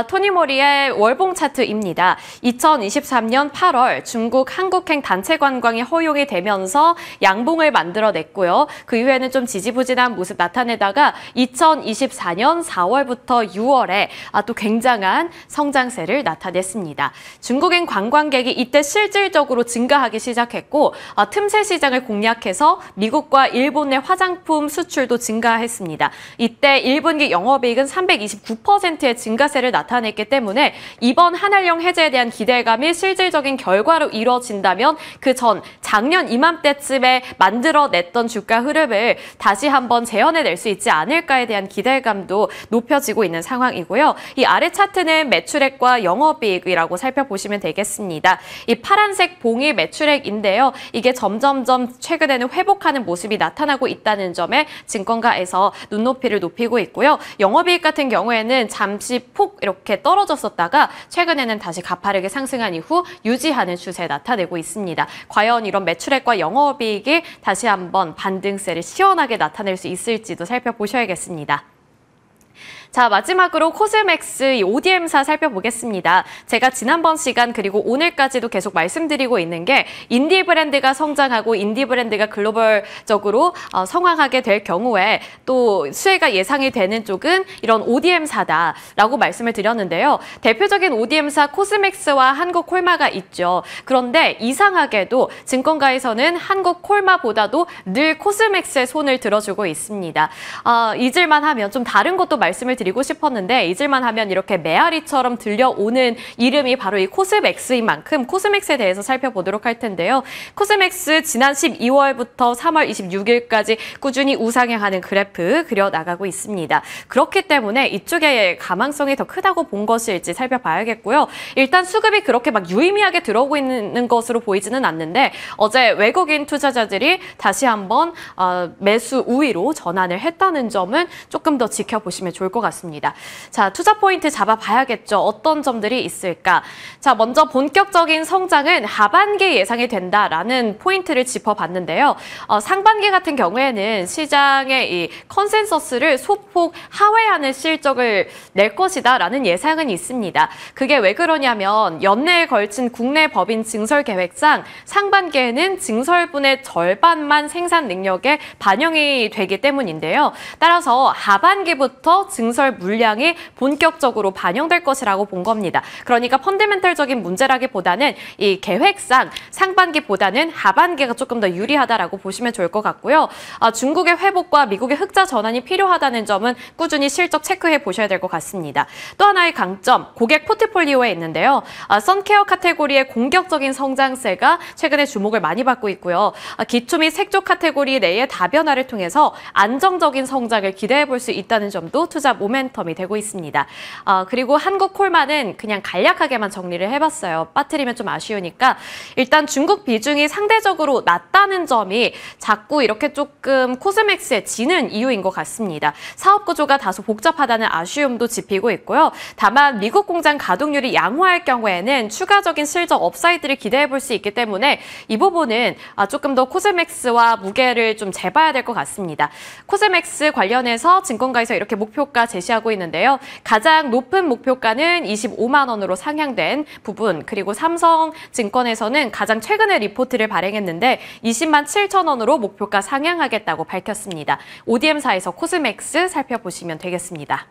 토니모리의 월봉 차트입니다. 2023년 8월 중국 한국행 단체 관광이 허용이 되면서 양봉을 만들어냈고요. 그 이후에는 좀 지지부진한 모습 나타내다가 2024년 4월부터 6월에 또 굉장한 성장세를 나타냈습니다. 중국인 관광객이 이때 실질적으로 증가하기 시작했고 틈새 시장을 공략해서 미국과 일본 내 화장품 수출도 증가했습니다. 이때 1분기 영업이익은 329%의 증가세를 나타냈기 때문에 이번 한알령 해제에 대한 기대감이 실질적인 결과로 이뤄진다면 그 전 작년 이맘때쯤에 만들어냈던 주가 흐름을 다시 한번 재현해낼 수 있지 않을까에 대한 기대감도 높여지고 있는 상황이고요. 이 아래 차트는 매출액과 영업이익이라고 살펴보시면 되겠습니다. 이 파란색 봉이 매출액인데요. 이게 점점점 최근에는 회복하는 모습이 나타나고 있다는 점에 증권가에서 눈높이를 높이고 있고요. 영업이익 같은 경우에는 잠시 폭 이렇게 떨어졌었다가 최근에는 다시 가파르게 상승한 이후 유지하는 추세 나타내고 있습니다. 과연 이런 매출액과 영업이익이 다시 한번 반등세를 시원하게 나타낼 수 있을지도 살펴보셔야겠습니다. 자, 마지막으로 코스맥스 ODM사 살펴보겠습니다. 제가 지난번 시간 그리고 오늘까지도 계속 말씀드리고 있는 게 인디 브랜드가 성장하고 인디 브랜드가 글로벌적으로 성황하게 될 경우에 또 수혜가 예상이 되는 쪽은 이런 ODM사다라고 말씀을 드렸는데요. 대표적인 ODM사 코스맥스와 한국콜마가 있죠. 그런데 이상하게도 증권가에서는 한국콜마보다도 늘 코스맥스의 손을 들어주고 있습니다. 잊을만 하면 좀 다른 것도 말씀을 드리고 싶었는데 잊을만 하면 이렇게 메아리처럼 들려오는 이름이 바로 이 코스맥스인 만큼 코스맥스에 대해서 살펴보도록 할 텐데요. 코스맥스 지난 12월부터 3월 26일까지 꾸준히 우상향하는 그래프 그려나가고 있습니다. 그렇기 때문에 이쪽에 가망성이 더 크다고 본 것일지 살펴봐야겠고요. 일단 수급이 그렇게 막 유의미하게 들어오고 있는 것으로 보이지는 않는데 어제 외국인 투자자들이 다시 한번 매수 우위로 전환을 했다는 점은 조금 더 지켜보시면 좋을 것 같습니다. 자, 투자 포인트 잡아봐야겠죠. 어떤 점들이 있을까? 자, 먼저 본격적인 성장은 하반기에 예상이 된다라는 포인트를 짚어봤는데요. 상반기 같은 경우에는 시장의 이 컨센서스를 소폭 하회하는 실적을 낼 것이다라는 예상은 있습니다. 그게 왜 그러냐면 연내에 걸친 국내 법인 증설 계획상 상반기에는 증설분의 절반만 생산 능력에 반영이 되기 때문인데요. 따라서 하반기부터 증설 물량이 본격적으로 반영될 것이라고 본 겁니다. 그러니까 펀더멘털적인 문제라기보다는 이 계획상 상반기보다는 하반기가 조금 더 유리하다라고 보시면 좋을 것 같고요. 중국의 회복과 미국의 흑자 전환이 필요하다는 점은 꾸준히 실적 체크해 보셔야 될 것 같습니다. 또 하나의 강점, 고객 포트폴리오에 있는데요. 선케어 카테고리의 공격적인 성장세가 최근에 주목을 많이 받고 있고요. 기초 및 색조 카테고리 내의 다변화를 통해서 안정적인 성장을 기대해 볼 수 있다는 점도 투자 모멘텀 모멘텀이 되고 있습니다. 그리고 한국콜마는 그냥 간략하게만 정리를 해봤어요. 빠뜨리면 좀 아쉬우니까 일단 중국 비중이 상대적으로 낮다는 점이 자꾸 이렇게 조금 코스맥스에 지는 이유인 것 같습니다. 사업 구조가 다소 복잡하다는 아쉬움도 짚히고 있고요. 다만 미국 공장 가동률이 양호할 경우에는 추가적인 실적 업사이드를 기대해 볼 수 있기 때문에 이 부분은 조금 더 코스맥스와 무게를 좀 재봐야 될 것 같습니다. 코스맥스 관련해서 증권가에서 이렇게 목표가 제시하고 있는데요. 가장 높은 목표가는 25만 원으로 상향된 부분, 그리고 삼성증권에서는 가장 최근에 리포트를 발행했는데 20만 7천 원으로 목표가 상향하겠다고 밝혔습니다. ODM사에서 코스맥스 살펴보시면 되겠습니다.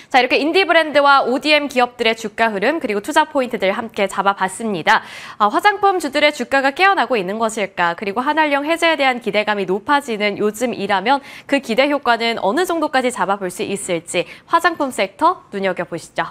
자, 이렇게 인디 브랜드와 ODM 기업들의 주가 흐름 그리고 투자 포인트들 함께 잡아봤습니다. 화장품주들의 주가가 깨어나고 있는 것일까? 그리고 한알령 해제에 대한 기대감이 높아지는 요즘이라면 그 기대 효과는 어느 정도까지 잡아볼 수 있을지 화장품 섹터 눈여겨보시죠.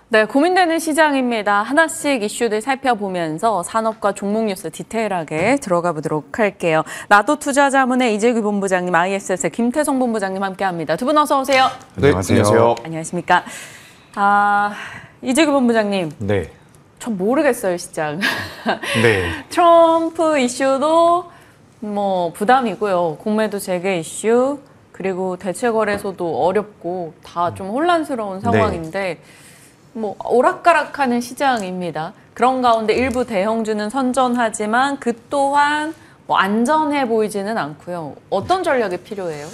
네, 고민되는 시장입니다. 하나씩 이슈들 살펴보면서 산업과 종목 뉴스 디테일하게 들어가 보도록 할게요. 나도 투자자문의 이재규 본부장님, ISS의 김태성 본부장님 함께합니다. 두 분 어서 오세요. 네, 안녕하세요. 안녕하십니까. 이재규 본부장님. 네. 전 모르겠어요, 시장. 네. 트럼프 이슈도 뭐 부담이고요. 공매도 재개 이슈, 그리고 대체 거래소도 어렵고 다 좀 혼란스러운 상황인데 뭐 오락가락하는 시장입니다. 그런 가운데 일부 대형주는 선전하지만 그 또한 뭐 안전해 보이지는 않고요. 어떤 전략이 필요해요?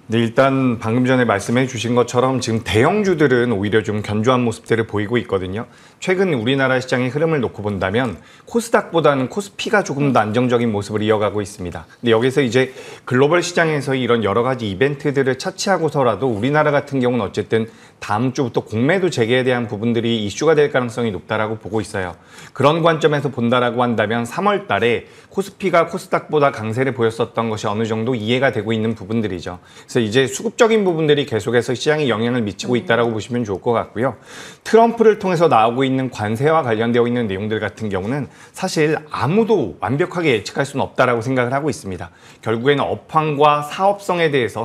네, 일단 방금 전에 말씀해 주신 것처럼 지금 대형주들은 오히려 좀 견조한 모습들을 보이고 있거든요. 최근 우리나라 시장의 흐름을 놓고 본다면 코스닥보다는 코스피가 조금 더 안정적인 모습을 이어가고 있습니다. 근데 여기서 이제 글로벌 시장에서 이런 여러 가지 이벤트들을 차치하고서라도 우리나라 같은 경우는 어쨌든 다음 주부터 공매도 재개에 대한 부분들이 이슈가 될 가능성이 높다라고 보고 있어요. 그런 관점에서 본다라고 한다면 3월 달에 코스피가 코스닥보다 강세를 보였었던 것이 어느 정도 이해가 되고 있는 부분들이죠. 그래서 이제 수급적인 부분들이 계속해서 시장에 영향을 미치고 있다라고 보시면 좋을 것 같고요. 트럼프를 통해서 나오고 있는 관세와 관련되어 있는 내용들 같은 경우는 사실 아무도 완벽하게 예측할 수는 없다라고 생각을 하고 있습니다. 결국에는 업황과 사업성에 대해서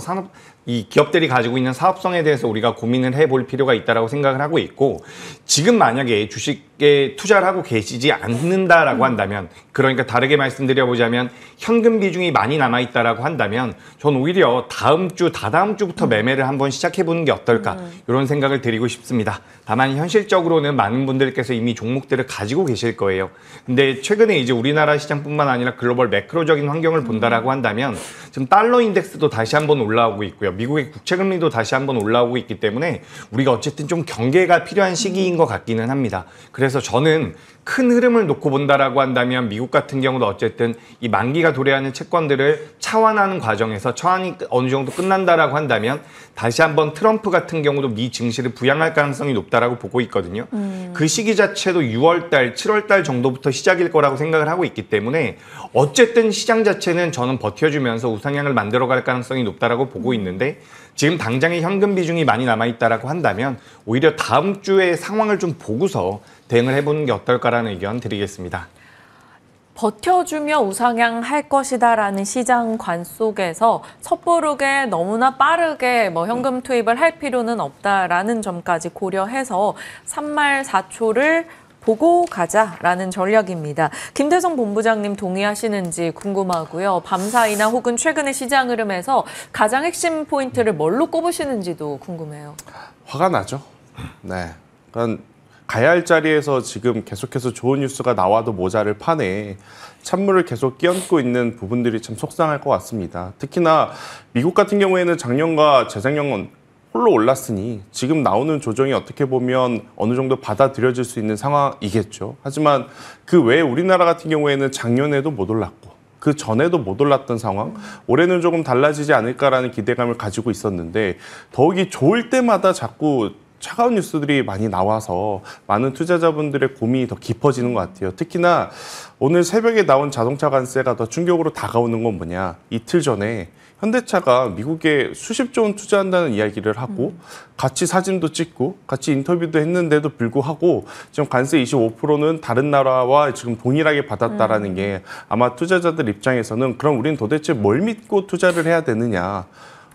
이 기업들이 가지고 있는 사업성에 대해서 우리가 고민을 해볼 필요가 있다고 생각을 하고 있고, 지금 만약에 주식에 투자를 하고 계시지 않는다라고 한다면, 그러니까 다르게 말씀드려보자면 현금 비중이 많이 남아있다라고 한다면 전 오히려 다음 주, 다다음 주부터 매매를 한번 시작해보는 게 어떨까 이런 생각을 드리고 싶습니다. 다만 현실적으로는 많은 분들께서 이미 종목들을 가지고 계실 거예요. 근데 최근에 이제 우리나라 시장뿐만 아니라 글로벌 매크로적인 환경을 본다라고 한다면 지금 달러 인덱스도 다시 한번 올라오고 있고요. 미국의 국채금리도 다시 한번 올라오고 있기 때문에 우리가 어쨌든 좀 경계가 필요한 시기인 것 같기는 합니다. 그래서 저는 큰 흐름을 놓고 본다라고 한다면 미국 같은 경우도 어쨌든 이 만기가 도래하는 채권들을 차환하는 과정에서 차환이 어느 정도 끝난다라고 한다면 다시 한번 트럼프 같은 경우도 미 증시를 부양할 가능성이 높다라고 보고 있거든요. 그 시기 자체도 6월달, 7월달 정도부터 시작일 거라고 생각을 하고 있기 때문에 어쨌든 시장 자체는 저는 버텨주면서 우상향을 만들어갈 가능성이 높다라고 보고 있는데, 지금 당장의 현금 비중이 많이 남아있다라고 한다면 오히려 다음 주의 상황을 좀 보고서 대응을 해보는 게 어떨까라는 의견 드리겠습니다. 버텨주며 우상향할 것이다라는 시장관 속에서 섣부르게 너무나 빠르게 뭐 현금 투입을 할 필요는 없다라는 점까지 고려해서 3말 4초를 보고 가자라는 전략입니다. 김태성 본부장님 동의하시는지 궁금하고요. 밤사이나 혹은 최근의 시장 흐름에서 가장 핵심 포인트를 뭘로 꼽으시는지도 궁금해요. 화가 나죠. 네. 그러니까 가야 할 자리에서 지금 계속해서 좋은 뉴스가 나와도 모자를 판에 찬물을 계속 끼얹고 있는 부분들이 참 속상할 것 같습니다. 특히나 미국 같은 경우에는 작년과 재작년은 홀로 올랐으니 지금 나오는 조정이 어떻게 보면 어느 정도 받아들여질 수 있는 상황이겠죠. 하지만 그 외에 우리나라 같은 경우에는 작년에도 못 올랐고 그 전에도 못 올랐던 상황, 올해는 조금 달라지지 않을까라는 기대감을 가지고 있었는데 더욱이 좋을 때마다 자꾸 차가운 뉴스들이 많이 나와서 많은 투자자분들의 고민이 더 깊어지는 것 같아요. 특히나 오늘 새벽에 나온 자동차 관세가 더 충격으로 다가오는 건 뭐냐. 이틀 전에 현대차가 미국에 수십조 원 투자한다는 이야기를 하고 같이 사진도 찍고 같이 인터뷰도 했는데도 불구하고 지금 관세 25%는 다른 나라와 지금 동일하게 받았다라는 게 아마 투자자들 입장에서는 그럼 우리는 도대체 뭘 믿고 투자를 해야 되느냐.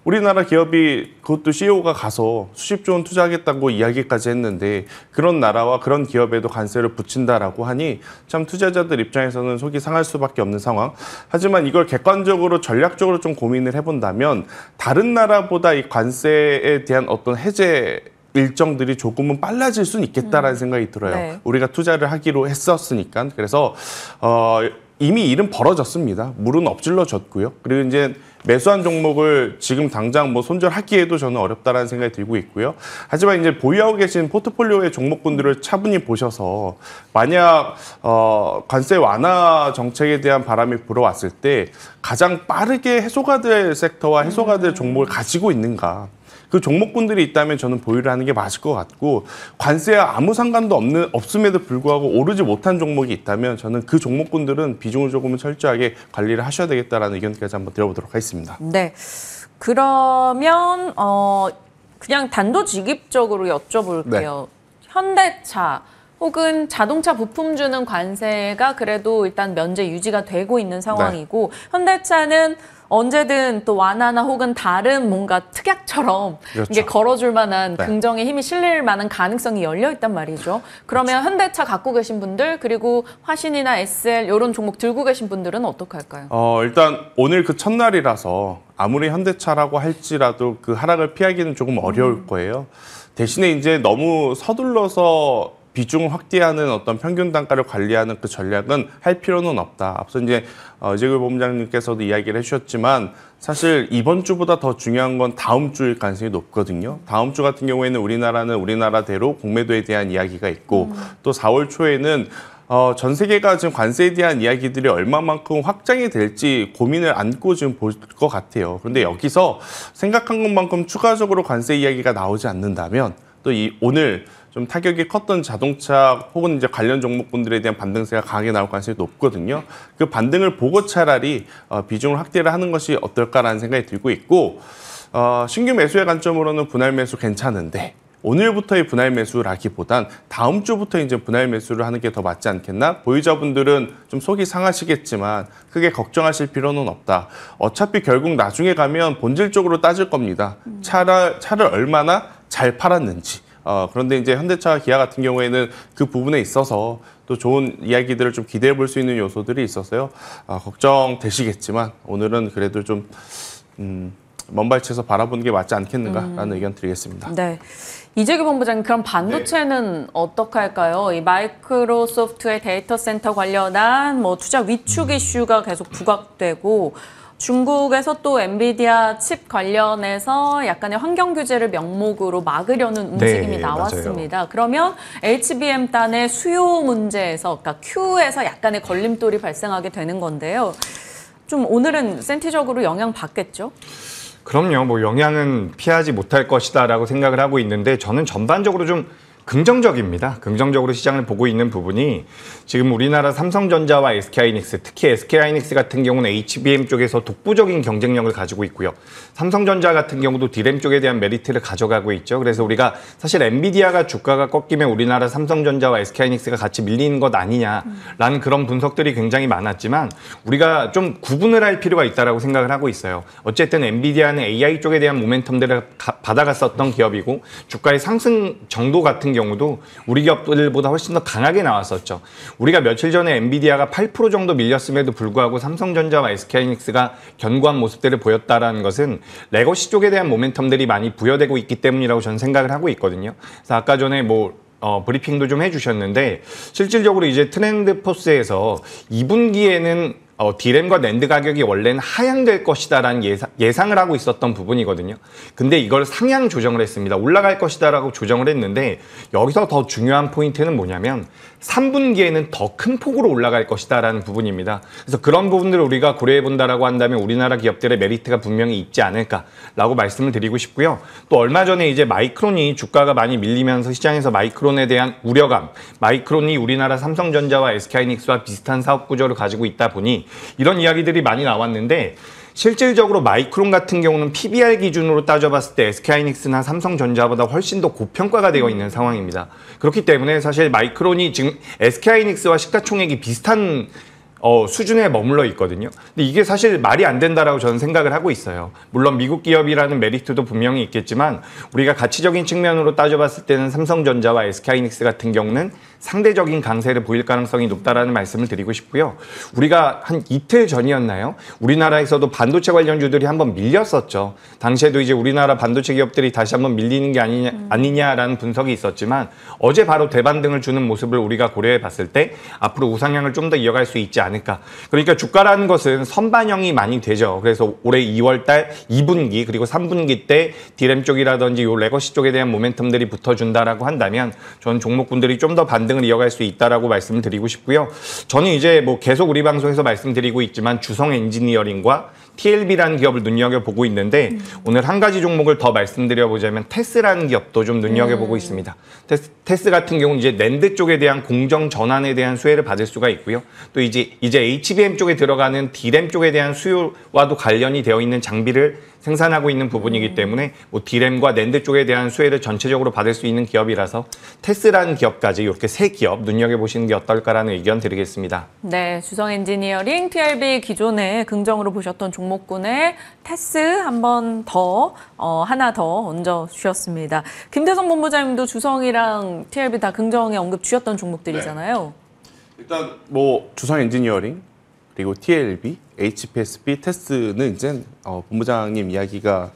우리나라 기업이 그것도 CEO가 가서 수십조 원 투자하겠다고 이야기까지 했는데 그런 나라와 그런 기업에도 관세를 붙인다라고 하니 참 투자자들 입장에서는 속이 상할 수밖에 없는 상황. 하지만 이걸 객관적으로 전략적으로 좀 고민을 해본다면 다른 나라보다 이 관세에 대한 어떤 해제 일정들이 조금은 빨라질 수는 있겠다라는 생각이 들어요. 네. 우리가 투자를 하기로 했었으니까. 그래서 이미 일은 벌어졌습니다. 물은 엎질러졌고요. 그리고 이제 매수한 종목을 지금 당장 뭐 손절하기에도 저는 어렵다라는 생각이 들고 있고요. 하지만 이제 보유하고 계신 포트폴리오의 종목군들을 차분히 보셔서 만약 관세 완화 정책에 대한 바람이 불어왔을 때 가장 빠르게 해소가 될 섹터와 해소가 될 종목을 가지고 있는가. 그 종목군들이 있다면 저는 보유를 하는 게 맞을 것 같고 관세와 아무 상관도 없음에도 불구하고 오르지 못한 종목이 있다면 저는 그 종목군들은 비중을 조금은 철저하게 관리를 하셔야 되겠다라는 의견까지 한번 들어보도록 하겠습니다. 네. 그러면 그냥 단도직입적으로 여쭤볼게요. 현대차 혹은 자동차 부품 주는 관세가 그래도 일단 면제 유지가 되고 있는 상황이고 현대차는 언제든 또 완화나 혹은 다른 뭔가 특약처럼 그렇죠. 이게 걸어줄 만한 네. 긍정의 힘이 실릴 만한 가능성이 열려 있단 말이죠. 그러면 현대차 갖고 계신 분들 그리고 화신이나 SL 이런 종목 들고 계신 분들은 어떻게 할까요? 일단 오늘 그 첫날이라서 아무리 현대차라고 할지라도 그 하락을 피하기는 조금 어려울 거예요. 대신에 이제 너무 서둘러서 비중을 확대하는 어떤 평균 단가를 관리하는 그 전략은 할 필요는 없다. 앞서 이제 이재규 본부장님께서도 이야기를 해주셨지만 사실 이번 주보다 더 중요한 건 다음 주일 가능성이 높거든요. 다음 주 같은 경우에는 우리나라는 우리나라대로 공매도에 대한 이야기가 있고 또 4월 초에는 전 세계가 지금 관세에 대한 이야기들이 얼마만큼 확장이 될지 고민을 안고 지금 볼 것 같아요. 그런데 여기서 생각한 것만큼 추가적으로 관세 이야기가 나오지 않는다면 또 오늘 좀 타격이 컸던 자동차 혹은 이제 관련 종목군들에 대한 반등세가 강하게 나올 가능성이 높거든요. 그 반등을 보고 차라리 비중을 확대를 하는 것이 어떨까라는 생각이 들고 있고 신규 매수의 관점으로는 분할 매수 괜찮은데 오늘부터의 분할 매수라기보단 다음 주부터 이제 분할 매수를 하는 게 더 맞지 않겠나? 보유자분들은 좀 속이 상하시겠지만 크게 걱정하실 필요는 없다. 어차피 결국 나중에 가면 본질적으로 따질 겁니다. 차를 얼마나 잘 팔았는지. 그런데 이제 현대차, 기아 같은 경우에는 그 부분에 있어서 또 좋은 이야기들을 좀 기대해 볼 수 있는 요소들이 있어서요. 걱정되시겠지만 오늘은 그래도 좀 먼발치에서 바라보는 게 맞지 않겠는가라는 의견 드리겠습니다. 네. 이재규 본부장님, 그럼 반도체는 어떻게 할까요? 이 마이크로소프트의 데이터 센터 관련한 뭐 투자 위축 이슈가 계속 부각되고 중국에서 또 엔비디아 칩 관련해서 약간의 환경 규제를 명목으로 막으려는 움직임이 나왔습니다. 맞아요. 그러면 HBM단의 수요 문제에서, 그러니까 Q에서 약간의 걸림돌이 발생하게 되는 건데요. 좀 오늘은 센티적으로 영향 받겠죠? 그럼요. 뭐 영향은 피하지 못할 것이다라고 생각을 하고 있는데 저는 전반적으로 좀 긍정적입니다. 긍정적으로 시장을 보고 있는 부분이 지금 우리나라 삼성전자와 SK하이닉스, 특히 SK하이닉스 같은 경우는 HBM 쪽에서 독보적인 경쟁력을 가지고 있고요. 삼성전자 같은 경우도 D램 쪽에 대한 메리트를 가져가고 있죠. 그래서 우리가 사실 엔비디아가 주가가 꺾이면 우리나라 삼성전자와 SK하이닉스가 같이 밀리는 것 아니냐라는 그런 분석들이 굉장히 많았지만 우리가 좀 구분을 할 필요가 있다고 생각을 하고 있어요. 어쨌든 엔비디아는 AI 쪽에 대한 모멘텀들을 받아갔었던 기업이고 주가의 상승 정도 같은 경우도 우리 기업들보다 훨씬 더 강하게 나왔었죠. 우리가 며칠 전에 엔비디아가 8% 정도 밀렸음에도 불구하고 삼성전자와 SK하이닉스가 견고한 모습들을 보였다라는 것은 레거시 쪽에 대한 모멘텀들이 많이 부여되고 있기 때문이라고 저는 생각을 하고 있거든요. 그래서 아까 전에 브리핑도 좀 해주셨는데 실질적으로 이제 트렌드 포스에서 2분기에는 D램과 낸드 가격이 원래는 하향될 것이다라는 예상을 하고 있었던 부분이거든요. 근데 이걸 상향 조정을 했습니다. 올라갈 것이다라고 조정을 했는데 여기서 더 중요한 포인트는 뭐냐면 3분기에는 더 큰 폭으로 올라갈 것이다라는 부분입니다. 그래서 그런 부분들을 우리가 고려해 본다라고 한다면 우리나라 기업들의 메리트가 분명히 있지 않을까라고 말씀을 드리고 싶고요. 또 얼마 전에 이제 마이크론이 주가가 많이 밀리면서 시장에서 마이크론에 대한 우려감, 마이크론이 우리나라 삼성전자와 SK하이닉스와 비슷한 사업 구조를 가지고 있다 보니 이런 이야기들이 많이 나왔는데 실질적으로 마이크론 같은 경우는 PBR 기준으로 따져봤을 때 SK하이닉스나 삼성전자보다 훨씬 더 고평가가 되어 있는 상황입니다. 그렇기 때문에 사실 마이크론이 지금 SK하이닉스와 시가총액이 비슷한 수준에 머물러 있거든요. 근데 이게 사실 말이 안 된다라고 저는 생각을 하고 있어요. 물론 미국 기업이라는 메리트도 분명히 있겠지만 우리가 가치적인 측면으로 따져봤을 때는 삼성전자와 SK하이닉스 같은 경우는 상대적인 강세를 보일 가능성이 높다라는 말씀을 드리고 싶고요. 우리가 한 이틀 전이었나요? 우리나라에서도 반도체 관련주들이 한번 밀렸었죠. 당시에도 이제 우리나라 반도체 기업들이 다시 한번 밀리는 게 아니냐라는 분석이 있었지만 어제 바로 대반등을 주는 모습을 우리가 고려해 봤을 때 앞으로 우상향을 좀 더 이어갈 수 있지 않을까. 그러니까 주가라는 것은 선반영이 많이 되죠. 그래서 올해 2월 달 2분기 그리고 3분기 때 D램 쪽이라든지 요 레거시 쪽에 대한 모멘텀들이 붙어준다라고 한다면 저는 종목군들이 좀 더 반등을 이어갈 수 있다라고 말씀을 드리고 싶고요. 저는 이제 뭐 계속 우리 방송에서 말씀드리고 있지만 주성 엔지니어링과 TLB라는 기업을 눈여겨보고 있는데 오늘 한 가지 종목을 더 말씀드려보자면 테스라는 기업도 좀 눈여겨보고 있습니다. 테스 같은 경우는 이제 낸드 쪽에 대한 공정 전환에 대한 수혜를 받을 수가 있고요. 또 이제 HBM 쪽에 들어가는 D램 쪽에 대한 수요와도 관련이 되어 있는 장비를 생산하고 있는 부분이기 때문에 뭐 D램과 낸드 쪽에 대한 수혜를 전체적으로 받을 수 있는 기업이라서 테스라는 기업까지 이렇게 세 기업 눈여겨보시는 게 어떨까라는 의견 드리겠습니다. 네, 주성 엔지니어링, TLB 기존에 긍정으로 보셨던 종목군에 테스 한 번 더, 하나 더 얹어 주셨습니다. 김대성 본부장님도 주성이랑 TLB 다 긍정에 언급 주셨던 종목들이잖아요. 네. 일단 뭐 주성 엔지니어링 그리고 TLB, HPSB, 테스는 이제 본부장님 이야기가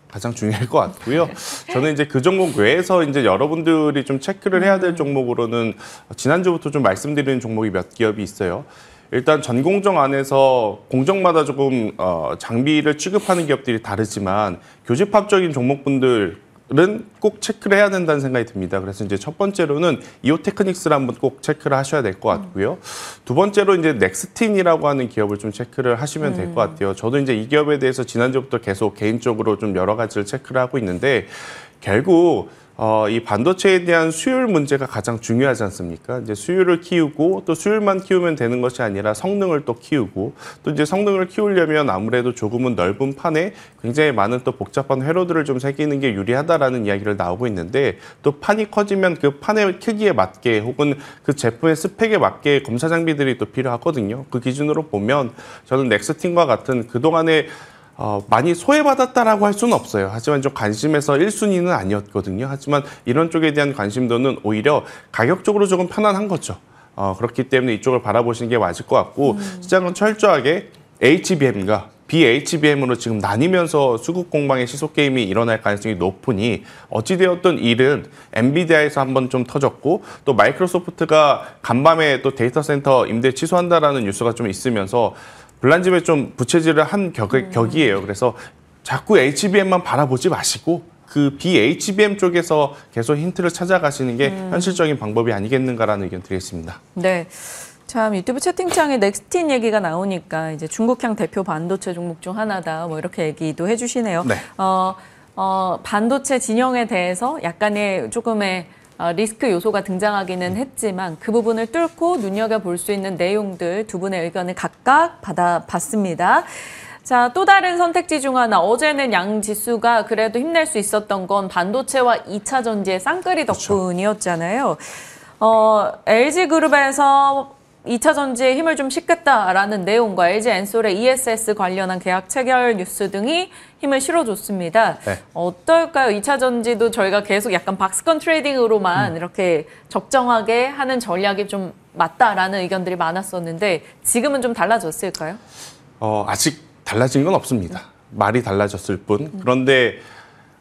가장 중요할 것 같고요. 저는 이제 그 종목 외에서 이제 여러분들이 좀 체크를 해야 될 종목으로는 지난주부터 좀 말씀드리는 종목이 몇 기업이 있어요. 일단 전공정 안에서 공정마다 조금 장비를 취급하는 기업들이 다르지만 교집합적인 종목분들은 꼭 체크를 해야 된다는 생각이 듭니다. 그래서 이제 첫 번째로는 이오테크닉스를 한번 꼭 체크를 하셔야 될 것 같고요. 두 번째로 이제 넥스틴이라고 하는 기업을 좀 체크를 하시면 될 것 같아요. 저도 이제 이 기업에 대해서 지난주부터 계속 개인적으로 좀 여러 가지를 체크를 하고 있는데 결국 이 반도체에 대한 수율 문제가 가장 중요하지 않습니까? 이제 수율을 키우고 또 수율만 키우면 되는 것이 아니라 성능을 또 키우고 또 이제 성능을 키우려면 아무래도 조금은 넓은 판에 굉장히 많은 또 복잡한 회로들을 좀 새기는 게 유리하다라는 이야기를 나오고 있는데 또 판이 커지면 그 판의 크기에 맞게 혹은 그 제품의 스펙에 맞게 검사 장비들이 또 필요하거든요. 그 기준으로 보면 저는 넥스틴과 같은 그동안에 많이 소외받았다라고 할 수는 없어요. 하지만 좀 관심에서 1순위는 아니었거든요. 하지만 이런 쪽에 대한 관심도는 오히려 가격적으로 조금 편안한 거죠. 그렇기 때문에 이쪽을 바라보시는 게 맞을 것 같고 시장은 철저하게 HBM과 BHBM으로 지금 나뉘면서 수급 공방의 시속 게임이 일어날 가능성이 높으니 어찌되었던 일은 엔비디아에서 한번 좀 터졌고 또 마이크로소프트가 간밤에 또 데이터 센터 임대 취소한다라는 뉴스가 좀 있으면서 블란집에 좀 부채질을 한 격이에요. 그래서 자꾸 HBM만 바라보지 마시고 그 BHBM 쪽에서 계속 힌트를 찾아가시는 게 현실적인 방법이 아니겠는가라는 의견 드리겠습니다. 네. 참 유튜브 채팅창에 넥스틴 얘기가 나오니까 이제 중국향 대표 반도체 종목 중 하나다 뭐 이렇게 얘기도 해주시네요. 네. 반도체 진영에 대해서 약간의 조금의 리스크 요소가 등장하기는 했지만 그 부분을 뚫고 눈여겨볼 수 있는 내용들 두 분의 의견을 각각 받아봤습니다. 자, 또 다른 선택지 중 하나. 어제는 양 지수가 그래도 힘낼 수 있었던 건 반도체와 2차 전지의 쌍끌이 덕분이었잖아요. LG그룹에서 2차 전지에 힘을 좀 싣겠다라는 내용과 LG 엔솔의 ESS 관련한 계약 체결 뉴스 등이 힘을 실어줬습니다. 네. 어떨까요? 2차 전지도 저희가 계속 약간 박스권 트레이딩으로만 이렇게 적정하게 하는 전략이 좀 맞다라는 의견들이 많았었는데 지금은 좀 달라졌을까요? 아직 달라진 건 없습니다. 말이 달라졌을 뿐. 그런데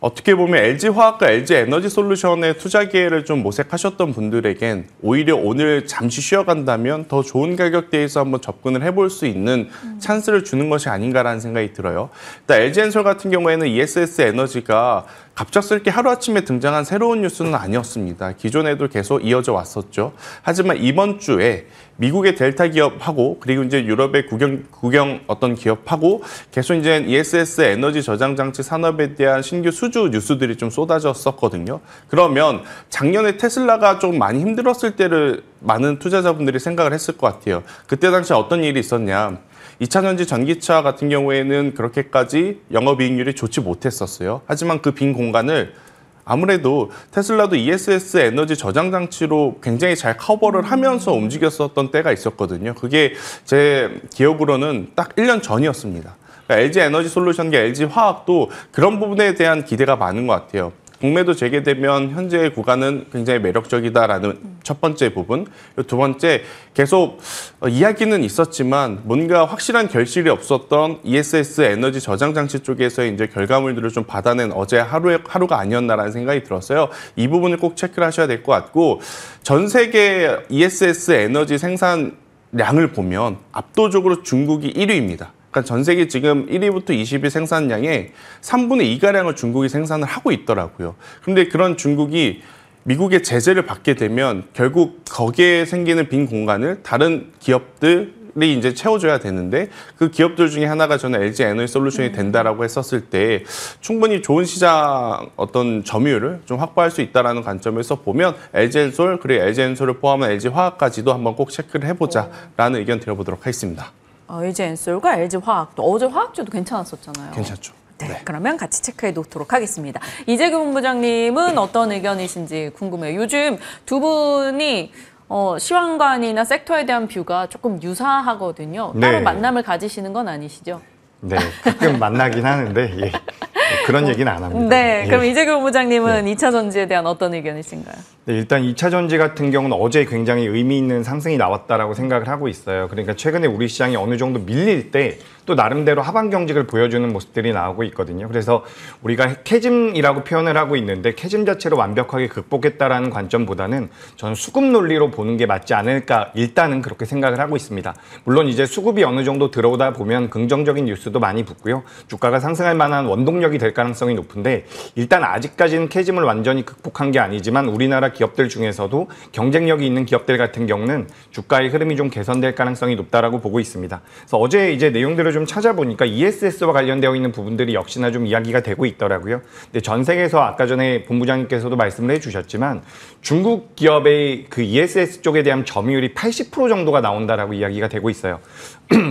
어떻게 보면 LG화학과 LG에너지솔루션의 투자 기회를 좀 모색하셨던 분들에겐 오히려 오늘 잠시 쉬어간다면 더 좋은 가격대에서 한번 접근을 해볼 수 있는 찬스를 주는 것이 아닌가라는 생각이 들어요. 일단 LG엔솔 같은 경우에는 ESS 에너지가 갑작스럽게 하루아침에 등장한 새로운 뉴스는 아니었습니다. 기존에도 계속 이어져 왔었죠. 하지만 이번 주에 미국의 델타 기업하고 그리고 이제 유럽의 국영 어떤 기업하고 계속 이제 ESS 에너지 저장 장치 산업에 대한 신규 수주 뉴스들이 좀 쏟아졌었거든요. 그러면 작년에 테슬라가 좀 많이 힘들었을 때를 많은 투자자분들이 생각을 했을 것 같아요. 그때 당시 어떤 일이 있었냐? 2차 전지 전기차 같은 경우에는 그렇게까지 영업이익률이 좋지 못했었어요. 하지만 그 빈 공간을 아무래도 테슬라도 ESS 에너지 저장 장치로 굉장히 잘 커버를 하면서 움직였었던 때가 있었거든요. 그게 제 기억으로는 딱 1년 전이었습니다. 그러니까 LG에너지솔루션과 LG화학도 그런 부분에 대한 기대가 많은 것 같아요. 공매도 재개되면 현재의 구간은 굉장히 매력적이다라는 첫 번째 부분. 두 번째, 계속 이야기는 있었지만 뭔가 확실한 결실이 없었던 ESS 에너지 저장 장치 쪽에서 이제 결과물들을 좀 받아낸 어제 하루가 아니었나라는 생각이 들었어요. 이 부분을 꼭 체크를 하셔야 될 것 같고, 전 세계 ESS 에너지 생산량을 보면 압도적으로 중국이 1위입니다. 그러니까 전 세계 지금 1위부터 20위 생산량의 3분의 2가량을 중국이 생산을 하고 있더라고요. 그런데 그런 중국이 미국의 제재를 받게 되면 결국 거기에 생기는 빈 공간을 다른 기업들이 이제 채워줘야 되는데 그 기업들 중에 하나가 저는 LG에너지솔루션이 된다라고 했었을 때 충분히 좋은 시장 어떤 점유율을 좀 확보할 수 있다라는 관점에서 보면 LG엔솔 그리고 LG엔솔을 포함한 LG화학까지도 한번 꼭 체크를 해보자라는 의견 드려보도록 하겠습니다. LG엔솔과 LG화학도 어제 화학주도 괜찮았었잖아요. 괜찮죠. 네, 그러면 같이 체크해 놓도록 하겠습니다. 이재규 본부장님은 어떤 의견이신지 궁금해요. 요즘 두 분이 시황관이나 섹터에 대한 뷰가 조금 유사하거든요. 따로 네. 만남을 가지시는 건 아니시죠? 네, 가끔 만나긴 하는데 예. 그런 얘기는 안 합니다. 네, 그럼 예. 이재규 본부장님은 2차 전지에 대한 어떤 의견이신가요? 네, 일단 2차 전지 같은 경우는 어제 굉장히 의미 있는 상승이 나왔다라고 생각을 하고 있어요. 그러니까 최근에 우리 시장이 어느 정도 밀릴 때 또 나름대로 하방 경직을 보여주는 모습들이 나오고 있거든요. 그래서 우리가 캐즘이라고 표현을 하고 있는데 캐즘 자체로 완벽하게 극복했다라는 관점보다는 저는 수급 논리로 보는 게 맞지 않을까 일단은 그렇게 생각을 하고 있습니다. 물론 이제 수급이 어느 정도 들어오다 보면 긍정적인 뉴스도 많이 붙고요. 주가가 상승할 만한 원동력이 될 가능성이 높은데 일단 아직까지는 캐즘을 완전히 극복한 게 아니지만 우리나라 기업들 중에서도 경쟁력이 있는 기업들 같은 경우는 주가의 흐름이 좀 개선될 가능성이 높다라고 보고 있습니다. 그래서 어제 이제 내용들을 좀 찾아보니까 ESS와 관련되어 있는 부분들이 역시나 좀 이야기가 되고 있더라고요. 근데 전 세계에서 아까 전에 본부장님께서도 말씀을 해주셨지만 중국 기업의 그 ESS 쪽에 대한 점유율이 80% 정도가 나온다라고 이야기가 되고 있어요.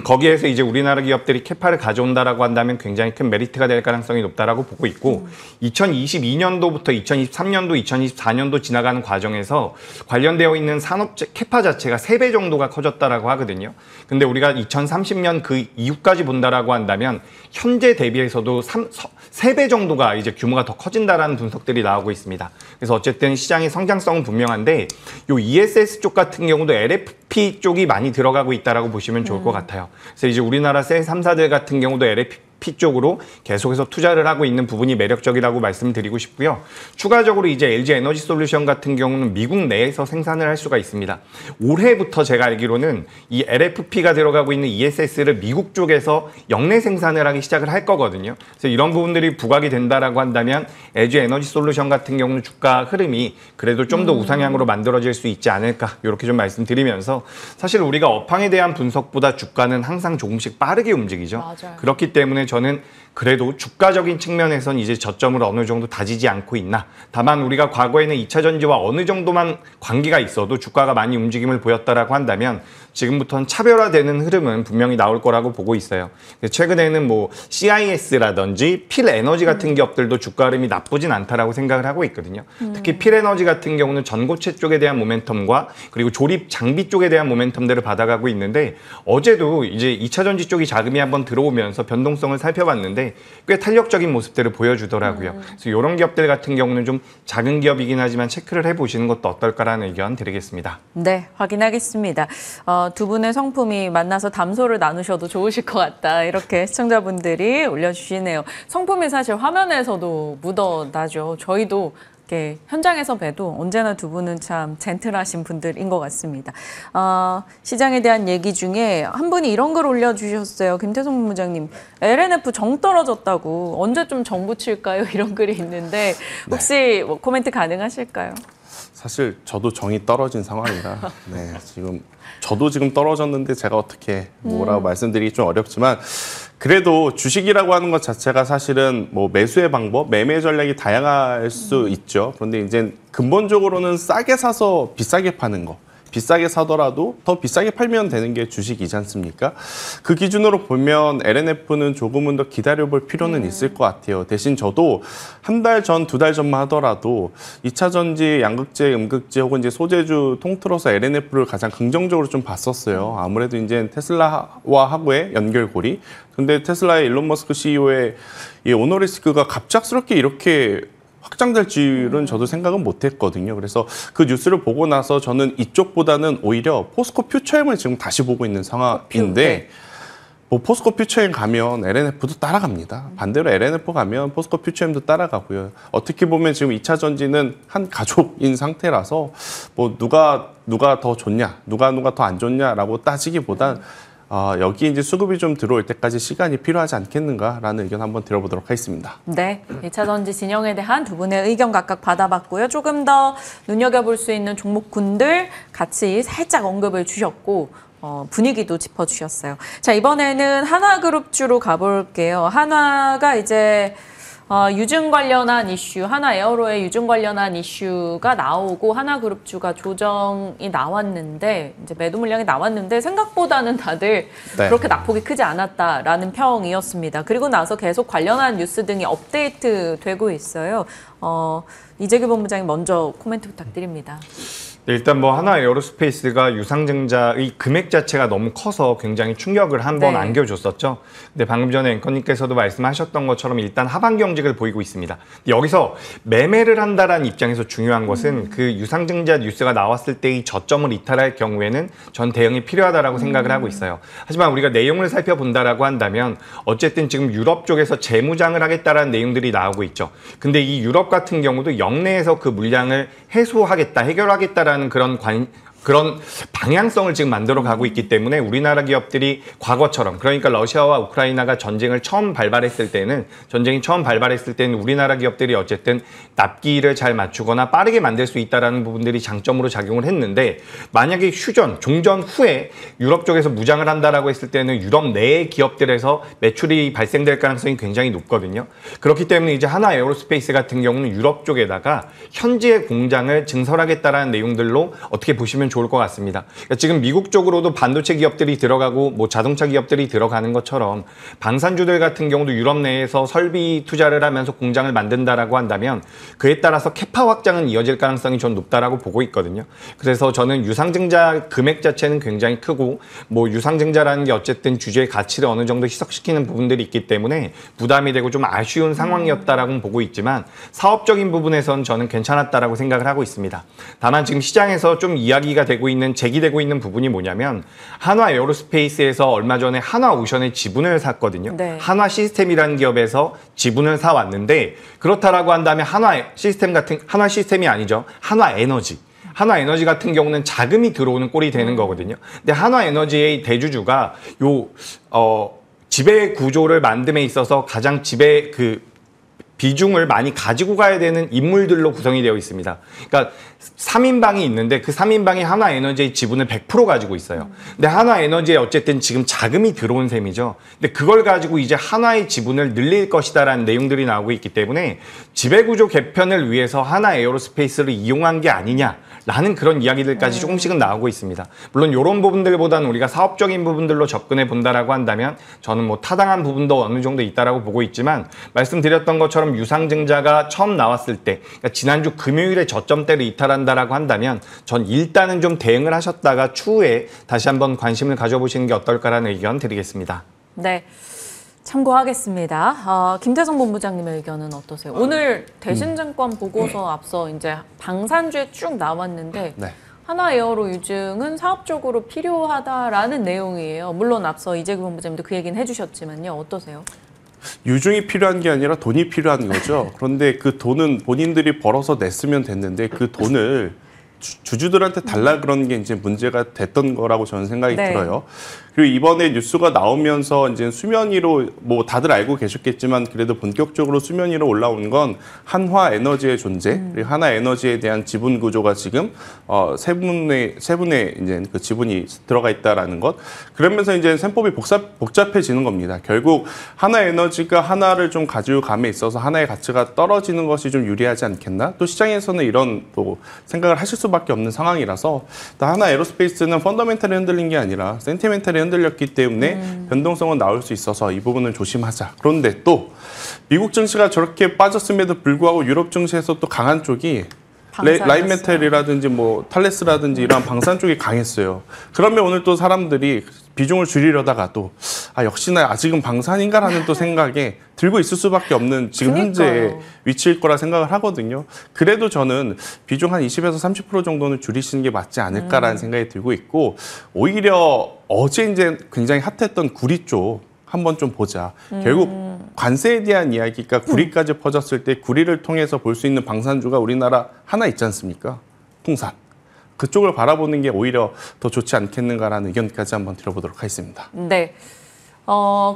거기에서 이제 우리나라 기업들이 캐파를 가져온다라고 한다면 굉장히 큰 메리트가 될 가능성이 높다라고 보고 있고 2022년도부터 2023년도, 2024년도 지나가는 과정에서 관련되어 있는 산업 캐파 자체가 3배 정도가 커졌다라고 하거든요. 근데 우리가 2030년 그 이후까지 본다라고 한다면 현재 대비해서도 3배 정도가 이제 규모가 더 커진다라는 분석들이 나오고 있습니다. 그래서 어쨌든 시장의 성장성은 분명한데 요 ESS 쪽 같은 경우도 LFP 쪽이 많이 들어가고 있다라고 보시면 좋을 것 같아요. 그래서 이제 우리나라 새 3사들 같은 경우도 LFP 쪽으로 계속해서 투자를 하고 있는 부분이 매력적이라고 말씀드리고 싶고요. 추가적으로 이제 LG에너지솔루션 같은 경우는 미국 내에서 생산을 할 수가 있습니다. 올해부터 제가 알기로는 이 LFP가 들어가고 있는 ESS를 미국 쪽에서 역내 생산을 하기 시작을 할 거거든요. 그래서 이런 부분들이 부각이 된다라고 한다면 LG에너지솔루션 같은 경우는 주가 흐름이 그래도 좀 더 우상향으로 만들어질 수 있지 않을까 이렇게 좀 말씀드리면서 사실 우리가 업황에 대한 분석보다 주가는 항상 조금씩 빠르게 움직이죠. 맞아요. 그렇기 때문에 저는 그래도 주가적인 측면에선 이제 저점을 어느 정도 다지지 않고 있나. 다만 우리가 과거에는 2차 전지와 어느 정도만 관계가 있어도 주가가 많이 움직임을 보였다라고 한다면 지금부터는 차별화되는 흐름은 분명히 나올 거라고 보고 있어요. 최근에는 뭐 CIS라든지 필에너지 같은 기업들도 주가 흐름이 나쁘진 않다라고 생각을 하고 있거든요. 특히 필에너지 같은 경우는 전고체 쪽에 대한 모멘텀과 그리고 조립 장비 쪽에 대한 모멘텀들을 받아가고 있는데 어제도 이제 2차 전지 쪽이 자금이 한번 들어오면서 변동성을 살펴봤는데 꽤 탄력적인 모습들을 보여주더라고요. 그래서 이런 기업들 같은 경우는 좀 작은 기업이긴 하지만 체크를 해보시는 것도 어떨까라는 의견 드리겠습니다. 네, 확인하겠습니다. 두 분의 성품이 만나서 담소를 나누셔도 좋으실 것 같다. 이렇게 시청자분들이 올려주시네요. 성품이 사실 화면에서도 묻어나죠. 저희도 이렇게 현장에서 봬도 언제나 두 분은 참 젠틀하신 분들인 것 같습니다. 시장에 대한 얘기 중에 한 분이 이런 글 올려주셨어요. 김태성 본부장님, LNF 정 떨어졌다고 언제쯤 정 붙일까요? 이런 글이 있는데 혹시 뭐 코멘트 가능하실까요? 사실 저도 정이 떨어진 상황이라 네, 저도 지금 떨어졌는데 제가 어떻게 뭐라고 말씀드리기 좀 어렵지만 그래도 주식이라고 하는 것 자체가 사실은 뭐 매수의 방법, 매매 전략이 다양할 수 있죠. 그런데 이제 근본적으로는 싸게 사서 비싸게 파는 거. 비싸게 사더라도 더 비싸게 팔면 되는 게 주식이지 않습니까? 그 기준으로 보면 LNF는 조금은 더 기다려볼 필요는 있을 것 같아요. 대신 저도 한 달 전, 두 달 전만 하더라도 2차 전지, 양극재, 음극재 혹은 이제 소재주 통틀어서 LNF를 가장 긍정적으로 좀 봤었어요. 아무래도 이제 테슬라와 하고의 연결고리. 근데 테슬라의 일론 머스크 CEO의 이 오너리스크가 갑작스럽게 이렇게 확장될 줄은 저도 생각은 못했거든요. 그래서 그 뉴스를 보고 나서 저는 이쪽보다는 오히려 포스코 퓨처엠을 지금 다시 보고 있는 상황인데 뭐 포스코 퓨처엠 가면 LNF도 따라갑니다. 반대로 LNF 가면 포스코 퓨처엠도 따라가고요. 어떻게 보면 지금 2차 전지는 한 가족인 상태라서 뭐 누가 더 좋냐, 누가 더 안 좋냐라고 따지기보단 여기 이제 수급이 좀 들어올 때까지 시간이 필요하지 않겠는가라는 의견 한번 들어보도록 하겠습니다. 네, 2차 전지 진영에 대한 두 분의 의견 각각 받아봤고요. 조금 더 눈여겨볼 수 있는 종목군들 같이 살짝 언급을 주셨고 분위기도 짚어주셨어요. 자, 이번에는 한화그룹주로 가볼게요. 한화가 이제 유증 관련한 이슈, 하나에어로의 유증 관련한 이슈가 나오고 하나그룹주가 조정이 나왔는데 이제 매도 물량이 나왔는데 생각보다는 다들 그렇게 낙폭이 크지 않았다라는 평이었습니다. 그리고 나서 계속 관련한 뉴스 등이 업데이트되고 있어요. 이재규 본부장님 먼저 코멘트 부탁드립니다. 네, 일단 뭐 하나 에어로스페이스가 유상증자의 금액 자체가 너무 커서 굉장히 충격을 한번 안겨줬었죠. 근데 방금 전에 앵커님께서도 말씀하셨던 것처럼 일단 하반 경직을 보이고 있습니다. 여기서 매매를 한다라는 입장에서 중요한 것은 그 유상증자 뉴스가 나왔을 때의 저점을 이탈할 경우에는 전 대응이 필요하다라고 생각을 하고 있어요. 하지만 우리가 내용을 살펴본다라고 한다면 어쨌든 지금 유럽 쪽에서 재무장을 하겠다라는 내용들이 나오고 있죠. 근데 이 유럽 같은 경우도 역내에서 그 물량을 해소하겠다, 해결하겠다라는 그런 방향성을 지금 만들어 가고 있기 때문에 우리나라 기업들이 과거처럼, 그러니까 러시아와 우크라이나가 전쟁이 처음 발발했을 때는 우리나라 기업들이 어쨌든 납기를 잘 맞추거나 빠르게 만들 수 있다는 부분들이 장점으로 작용을 했는데, 만약에 종전 후에 유럽 쪽에서 무장을 한다라고 했을 때는 유럽 내의 기업들에서 매출이 발생될 가능성이 굉장히 높거든요. 그렇기 때문에 이제 하나 에어로스페이스 같은 경우는 유럽 쪽에다가 현지의 공장을 증설하겠다라는 내용들로 어떻게 보시면 좋을 것 같습니다. 그러니까 지금 미국 쪽으로도 반도체 기업들이 들어가고 뭐 자동차 기업들이 들어가는 것처럼 방산주들 같은 경우도 유럽 내에서 설비 투자를 하면서 공장을 만든다라고 한다면 그에 따라서 캐파 확장은 이어질 가능성이 전 높다라고 보고 있거든요. 그래서 저는 유상증자 금액 자체는 굉장히 크고 뭐 유상증자라는 게 어쨌든 주주의 가치를 어느 정도 희석시키는 부분들이 있기 때문에 부담이 되고 좀 아쉬운 상황이었다라고 보고 있지만 사업적인 부분에선 저는 괜찮았다라고 생각을 하고 있습니다. 다만 지금 시장에서 좀 이야기가 제기되고 있는 부분이 뭐냐면 한화 에어로스페이스에서 얼마 전에 한화오션의 지분을 샀거든요. 한화 시스템이라는 기업에서 지분을 사왔는데 그렇다라고 한다면 한화 시스템이 아니죠. 한화에너지 같은 경우는 자금이 들어오는 꼴이 되는 거거든요. 근데 한화에너지의 대주주가 지배 구조를 만듦에 있어서 가장 비중을 많이 가지고 가야 되는 인물들로 구성이 되어 있습니다. 그러니까 3인방이 있는데 그 3인방이 한화에너지의 지분을 100% 가지고 있어요. 근데 한화에너지에 어쨌든 지금 자금이 들어온 셈이죠. 근데 그걸 가지고 이제 한화의 지분을 늘릴 것이다라는 내용들이 나오고 있기 때문에 지배구조 개편을 위해서 한화에어로스페이스를 이용한 게 아니냐라는 그런 이야기들까지 조금씩은 나오고 있습니다. 물론 이런 부분들보다는 우리가 사업적인 부분들로 접근해 본다라고 한다면 저는 뭐 타당한 부분도 어느 정도 있다라고 보고 있지만 말씀드렸던 것처럼 유상증자가 처음 나왔을 때, 그러니까 지난주 금요일에 저점대를 이탈한다라고 한다면 전 일단은 좀 대응을 하셨다가 추후에 다시 한번 관심을 가져보시는 게 어떨까라는 의견 드리겠습니다. 네. 참고하겠습니다. 김태성 본부장님의 의견은 어떠세요? 오늘 대신증권 보고서 앞서 이제 방산주에 쭉 나왔는데 네. 하나에어로 유증은 사업적으로 필요하다라는 내용이에요. 물론 앞서 이재규 본부장님도 그 얘기는 해주셨지만요. 어떠세요? 유증이 필요한 게 아니라 돈이 필요한 거죠. 그런데 그 돈은 본인들이 벌어서 냈으면 됐는데 그 돈을 주주들한테 달라 그런 게 이제 문제가 됐던 거라고 저는 생각이 네. 들어요. 그리고 이번에 뉴스가 나오면서 이제 수면 위로 뭐 다들 알고 계셨겠지만 그래도 본격적으로 수면 위로 올라온 건 한화 에너지의 존재, 그리고 하나 에너지에 대한 지분 구조가 지금 세 분의 이제 그 지분이 들어가 있다라는 것. 그러면서 이제 셈법이 복잡해지는 겁니다. 결국 하나 에너지가 하나를 좀 가지고 감에 있어서 하나의 가치가 떨어지는 것이 좀 유리하지 않겠나? 또 시장에서는 이런 또 생각을 하실 수밖에 없는 상황이라서 하나 에어로스페이스는 펀더멘탈이 흔들린 게 아니라 센티멘탈이 흔들렸기 때문에 변동성은 나올 수 있어서 이 부분은 조심하자. 그런데 또 미국 증시가 저렇게 빠졌음에도 불구하고 유럽 증시에서 또 강한 쪽이 라인메탈이라든지 뭐 탈레스라든지 이런 방산 쪽이 강했어요. 그러면 오늘 또 사람들이 비중을 줄이려다가 또 역시나 아직은 방산인가라는 또 생각에 들고 있을 수밖에 없는 지금 현재 위치일 거라 생각을 하거든요. 그래도 저는 비중 한 20에서 30% 정도는 줄이시는 게 맞지 않을까라는 생각이 들고 있고 오히려 어제 이제 굉장히 핫했던 구리 쪽 한번 좀 보자. 결국 관세에 대한 이야기가 구리까지 퍼졌을 때 구리를 통해서 볼 수 있는 방산주가 우리나라 하나 있지 않습니까? 풍산. 그쪽을 바라보는 게 오히려 더 좋지 않겠는가라는 의견까지 한번 드려보도록 하겠습니다. 네.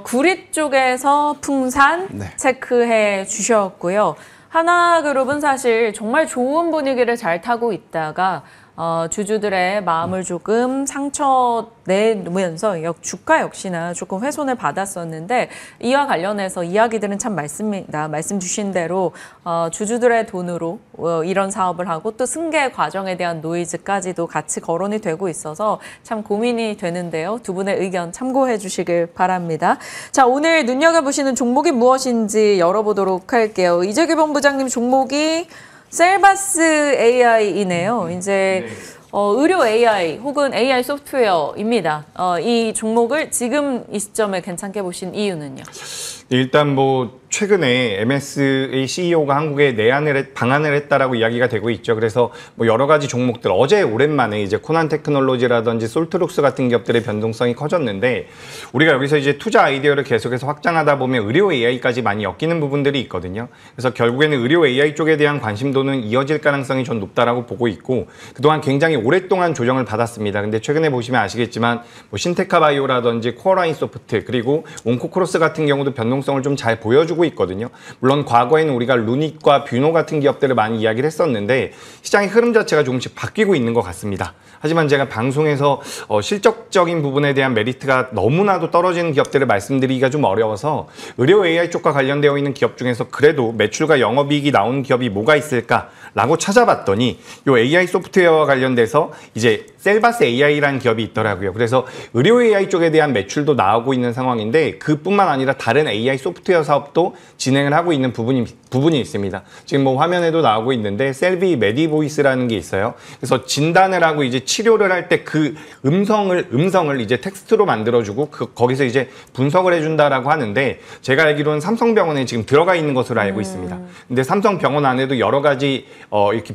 구리 쪽에서 풍산 네. 체크해 주셨고요. 하나그룹은 사실 정말 좋은 분위기를 잘 타고 있다가 주주들의 마음을 조금 상처 내면서 주가 역시나 조금 훼손을 받았었는데 이와 관련해서 이야기들은 참 많습니다. 말씀 주신 대로 주주들의 돈으로 이런 사업을 하고 또 승계 과정에 대한 노이즈까지도 같이 거론이 되고 있어서 참 고민이 되는데요. 두 분의 의견 참고해 주시길 바랍니다. 자, 오늘 눈여겨보시는 종목이 무엇인지 열어보도록 할게요. 이재규 본부장님 종목이 셀바스 AI이네요. 이제 의료 AI 혹은 AI 소프트웨어입니다. 이 종목을 지금 이 시점에 괜찮게 보신 이유는요? 일단 뭐 최근에 MS의 CEO가 한국에 방한을 했다라고 이야기가 되고 있죠. 그래서 뭐 여러 가지 종목들 어제 오랜만에 이제 코난 테크놀로지라든지 솔트룩스 같은 기업들의 변동성이 커졌는데 우리가 여기서 이제 투자 아이디어를 계속해서 확장하다 보면 의료 AI까지 많이 엮이는 부분들이 있거든요. 그래서 결국에는 의료 AI 쪽에 대한 관심도는 이어질 가능성이 좀 높다라고 보고 있고 그동안 굉장히 오랫동안 조정을 받았습니다. 근데 최근에 보시면 아시겠지만 뭐 신테카 바이오라든지 코어라인 소프트 그리고 온코크로스 같은 경우도 변동성을 좀 잘 보여주고 있거든요. 물론 과거에는 우리가 루닉과 뷰노 같은 기업들을 많이 이야기를 했었는데 시장의 흐름 자체가 조금씩 바뀌고 있는 것 같습니다. 하지만 제가 방송에서 실적적인 부분에 대한 메리트가 너무나도 떨어지는 기업들을 말씀드리기가 좀 어려워서 의료 AI 쪽과 관련되어 있는 기업 중에서 그래도 매출과 영업이익이 나오는 기업이 뭐가 있을까라고 찾아봤더니 이 AI 소프트웨어와 관련돼서 이제 셀바스 AI라는 기업이 있더라고요. 그래서 의료 AI 쪽에 대한 매출도 나오고 있는 상황인데 그뿐만 아니라 다른 AI 소프트웨어 사업도 진행을 하고 있는 부분이 있습니다. 지금 뭐 화면에도 나오고 있는데 셀비 메디보이스라는 게 있어요. 그래서 진단을 하고 이제 치료를 할 때 그 음성을 이제 텍스트로 만들어주고 거기서 이제 분석을 해준다라고 하는데 제가 알기로는 삼성병원에 지금 들어가 있는 것으로 알고 있습니다. 근데 삼성병원 안에도 여러 가지 이렇게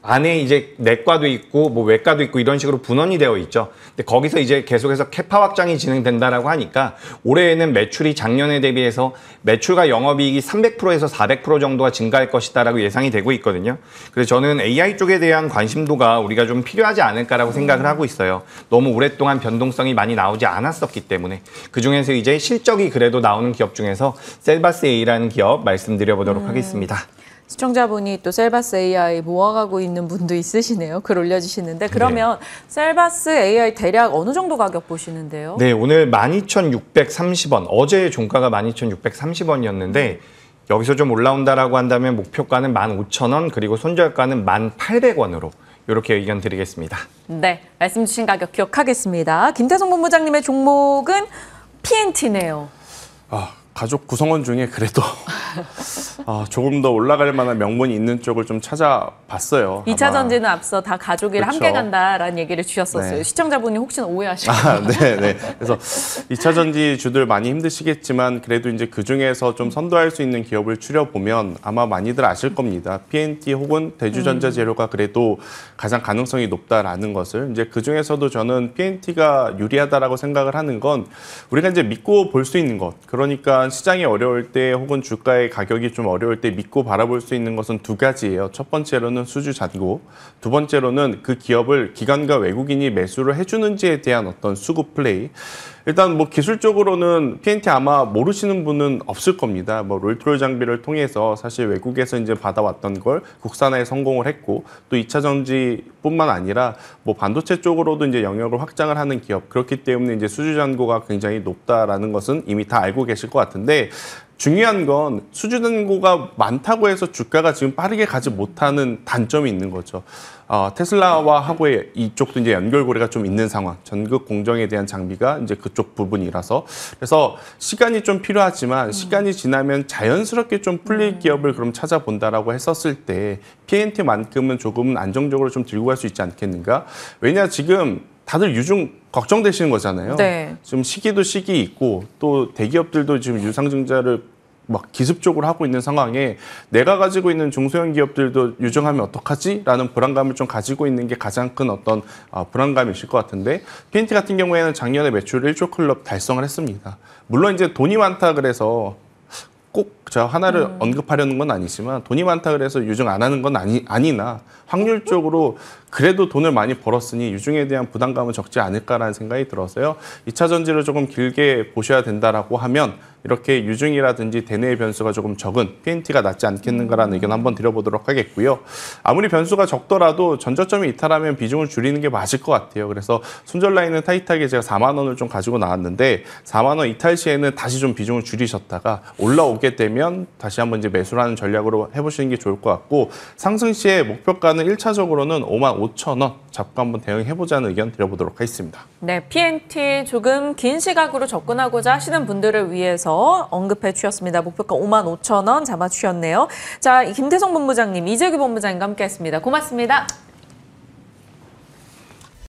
안에 이제 내과도 있고 뭐 외과도 있고 이런 식으로 분원이 되어 있죠. 근데 거기서 이제 계속해서 캐파 확장이 진행된다라고 하니까 올해에는 매출이 작년에 대비해서 매출과 영업이익이 300%에서 400% 정도가 증가할 것이다라고 예상이 되고 있거든요. 그래서 저는 AI 쪽에 대한 관심도가 우리가 좀 필요하지 않을까라고 생각을 하고 있어요. 너무 오랫동안 변동성이 많이 나오지 않았었기 때문에 그중에서 이제 실적이 그래도 나오는 기업 중에서 셀바스 A라는 기업 말씀드려보도록 하겠습니다. 시청자분이 또 셀바스 AI 모아가고 있는 분도 있으시네요. 글 올려주시는데 그러면 셀바스 AI 대략 어느 정도 가격 보시는데요? 네, 오늘 12,630원. 어제의 종가가 12,630원이었는데 여기서 좀 올라온다라고 한다면 목표가는 15,000원 그리고 손절가는 1,800원으로 이렇게 의견 드리겠습니다. 네, 말씀 주신 가격 기억하겠습니다. 김태성 본부장님의 종목은 PNT네요. 가족 구성원 중에 그래도 조금 더 올라갈 만한 명분이 있는 쪽을 좀 찾아봤어요. 2차 전지는 앞서 다 가족이랑 그렇죠. 함께 간다라는 얘기를 주셨었어요. 네. 시청자분이 혹시나 오해하실까요? 네. 그래서 2차 전지 주들 많이 힘드시겠지만 그래도 이제 그 중에서 좀 선도할 수 있는 기업을 추려보면 아마 많이들 아실 겁니다. PNT 혹은 대주전자재료가 그래도 가장 가능성이 높다라는 것을 이제 그 중에서도 저는 PNT가 유리하다라고 생각을 하는 건 우리가 이제 믿고 볼 수 있는 것. 그러니까 시장이 어려울 때 혹은 주가의 가격이 좀 어려울 때 믿고 바라볼 수 있는 것은 두 가지예요. 첫 번째로는 수주 잔고, 두 번째로는 그 기업을 기관과 외국인이 매수를 해주는지에 대한 어떤 수급 플레이. 일단 뭐 기술적으로는 PNT 아마 모르시는 분은 없을 겁니다. 뭐 롤트롤 장비를 통해서 사실 외국에서 이제 받아왔던 걸 국산화에 성공을 했고 또 2차 전지뿐만 아니라 뭐 반도체 쪽으로도 이제 영역을 확장을 하는 기업. 그렇기 때문에 이제 수주 잔고가 굉장히 높다라는 것은 이미 다 알고 계실 것 같은데 중요한 건 수주 잔고가 많다고 해서 주가가 지금 빠르게 가지 못하는 단점이 있는 거죠. 테슬라와 하고의 이쪽도 이제 연결고리가 좀 있는 상황. 전극 공정에 대한 장비가 이제 그쪽 부분이라서. 그래서 시간이 좀 필요하지만 시간이 지나면 자연스럽게 좀 풀릴 기업을 그럼 찾아본다라고 했었을 때 PNT만큼은 조금은 안정적으로 좀 들고 갈 수 있지 않겠는가? 왜냐 지금 다들 유중 걱정되시는 거잖아요. 네. 지금 시기도 시기 있고 또 대기업들도 지금 유상증자를 막 기습적으로 하고 있는 상황에 내가 가지고 있는 중소형 기업들도 유증하면 어떡하지? 라는 불안감을 좀 가지고 있는 게 가장 큰 어떤 불안감이실 것 같은데 PNT 같은 경우에는 작년에 매출 1조 클럽 달성을 했습니다. 물론 이제 돈이 많다 그래서 꼭 제가 하나를 언급하려는 건 아니지만 돈이 많다 그래서 유증 안 하는 건 아니나 확률적으로 그래도 돈을 많이 벌었으니 유증에 대한 부담감은 적지 않을까라는 생각이 들어서요. 2차 전지를 조금 길게 보셔야 된다라고 하면 이렇게 유증이라든지 대내의 변수가 조금 적은 PNT가 낫지 않겠는가라는 의견 한번 드려보도록 하겠고요. 아무리 변수가 적더라도 전저점이 이탈하면 비중을 줄이는 게 맞을 것 같아요. 그래서 손절 라인은 타이트하게 제가 4만 원을 좀 가지고 나왔는데 4만 원 이탈 시에는 다시 좀 비중을 줄이셨다가 올라오게 되면 다시 한번 이제 매수를 하는 전략으로 해보시는 게 좋을 것 같고 상승 시에 목표가는 1차적으로는 5만 5천 원 잡고 한번 대응해보자는 의견 드려보도록 하겠습니다. 네, PNT 조금 긴 시각으로 접근하고자 하시는 분들을 위해서 언급해 주셨습니다. 목표가 5만 5천 원 잡아주셨네요. 자, 김태성 본부장님, 이재규 본부장님과 함께했습니다. 고맙습니다.